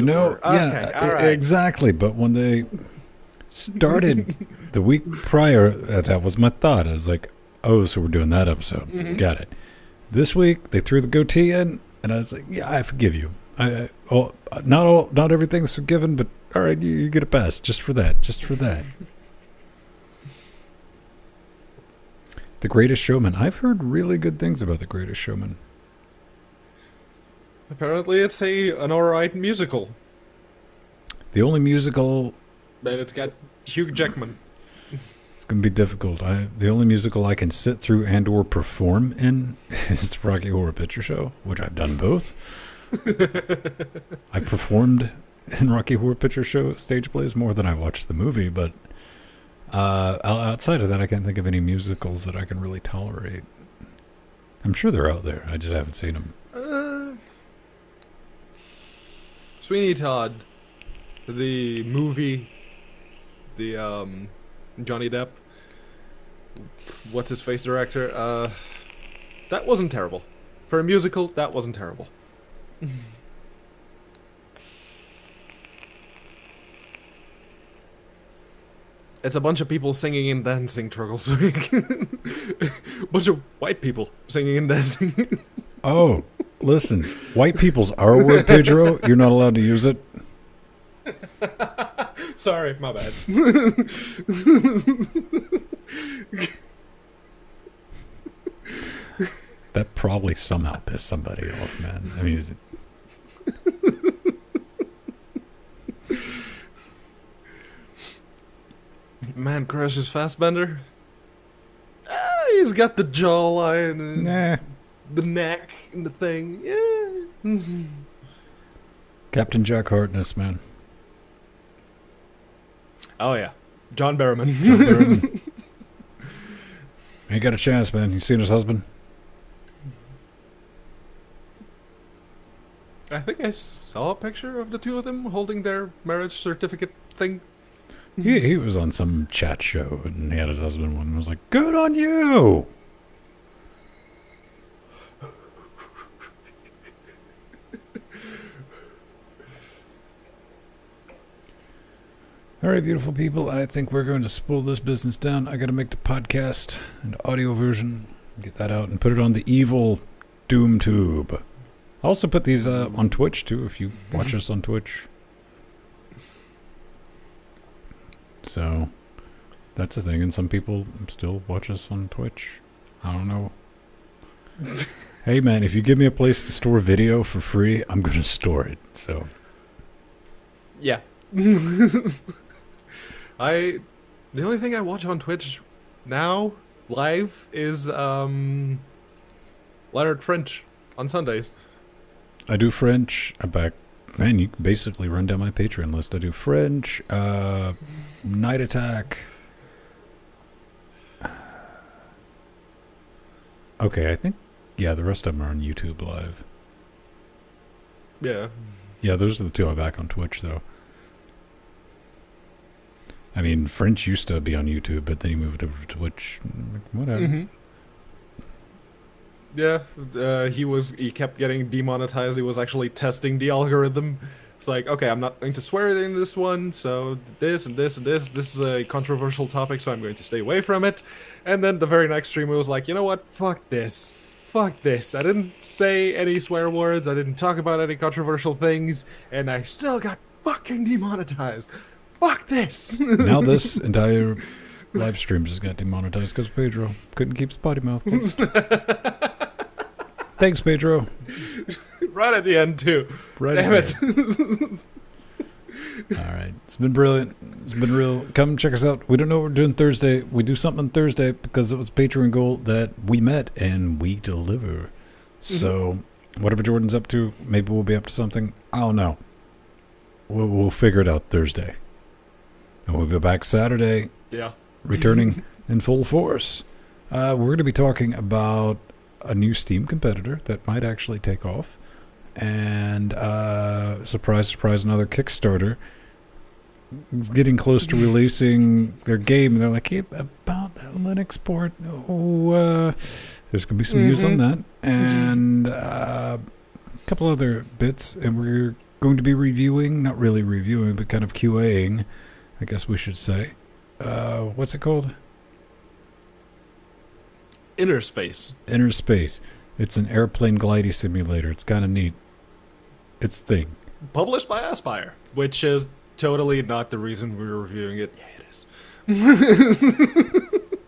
exactly. But when they started the week prior, that was my thought. I was like, oh, so we're doing that episode. Got it. This week, they threw the goatee in, and I was like, yeah, I forgive you. Not everything's forgiven, but all right, you get a pass just for that. The Greatest Showman. I've heard really good things about The Greatest Showman. Apparently, it's an alright musical. The only musical, and it's got Hugh Jackman. It's going to be difficult. The only musical I can sit through and/or perform in is the Rocky Horror Picture Show, which I've done both. I performed in Rocky Horror Picture Show stage plays more than I watched the movie, but Outside of that, I can't think of any musicals that I can really tolerate. I'm sure they're out there. I just haven't seen them. Sweeney Todd, the movie, the Johnny Depp, what's his face director? That wasn't terrible. For a musical, that wasn't terrible. It's a bunch of people singing and dancing, Truggleswig. Bunch of white people singing and dancing. Oh, listen. White people's R word, Pedro. You're not allowed to use it. Sorry, my bad. That probably somehow pissed somebody off, man. I mean, is it... Man crushes Fassbender. He's got the jawline and Nah. the neck and the thing. Yeah. Captain Jack Harkness, man. Oh yeah, John Barrowman. John Barrowman. Ain't got a chance, man. You seen his husband? I think I saw a picture of the two of them holding their marriage certificate thing. He was on some chat show and he had his husband one and was like, good on you! All right, beautiful people. I think we're going to spool this business down. I got to make the podcast and audio version, get that out and put it on the evil Doom Tube. I'll also put these on Twitch too, if you watch us on Twitch. So that's the thing, and some people still watch us on Twitch. I don't know. Hey man, if you give me a place to store video for free, I'm gonna store it. So yeah. The only thing I watch on Twitch now live is Leonard French on Sundays. I do French. Man, you can basically run down my Patreon list. I do French, Night Attack. Okay, I think, yeah, the rest of them are on YouTube Live. Yeah. Yeah, those are the two I back on Twitch, though. I mean, French used to be on YouTube, but then he moved over to Twitch. Whatever. Mm-hmm. Yeah, he kept getting demonetized. He was actually testing the algorithm. It's like, okay, I'm not going to swear in this one, so this and this and this. This is a controversial topic, so I'm going to stay away from it. And then the very next stream, it was like, you know what? Fuck this. Fuck this. I didn't say any swear words. I didn't talk about any controversial things, and I still got fucking demonetized. Fuck this. Now this entire live stream just got demonetized because Pedro couldn't keep his potty mouth closed. Thanks, Pedro. Right at the end, too. Right. Damn it. All right. It's been brilliant. It's been real. Come check us out. We don't know what we're doing Thursday. We do something on Thursday because it was a Patreon goal that we met and we deliver. So whatever Jordan's up to, maybe we'll be up to something. I don't know. We'll figure it out Thursday. And we'll be back Saturday. Yeah. Returning in full force. We're going to be talking about a new Steam competitor that might actually take off. And surprise, surprise, another Kickstarter. It's getting close to releasing their game. And they're like, hey, about that Linux port. Oh, there's going to be some news on that. And a couple other bits. And we're going to be reviewing, not really reviewing, but kind of QAing, I guess we should say. What's it called? Inner Space. Inner Space. It's an airplane glidey simulator. It's kind of neat. It's thing. Published by Aspire, which is totally not the reason we're reviewing it. Yeah, it is.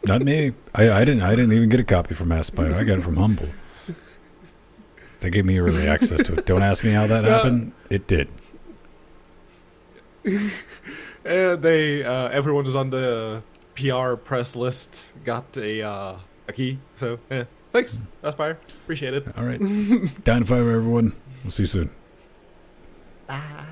Not me. I didn't even get a copy from Aspire. I got it from Humble. They gave me early access to it. Don't ask me how that happened. It did. Everyone who's on the PR press list got a key. So yeah, thanks, Aspire. Appreciate it. All right. Down to 5, everyone. We'll see you soon. Bye.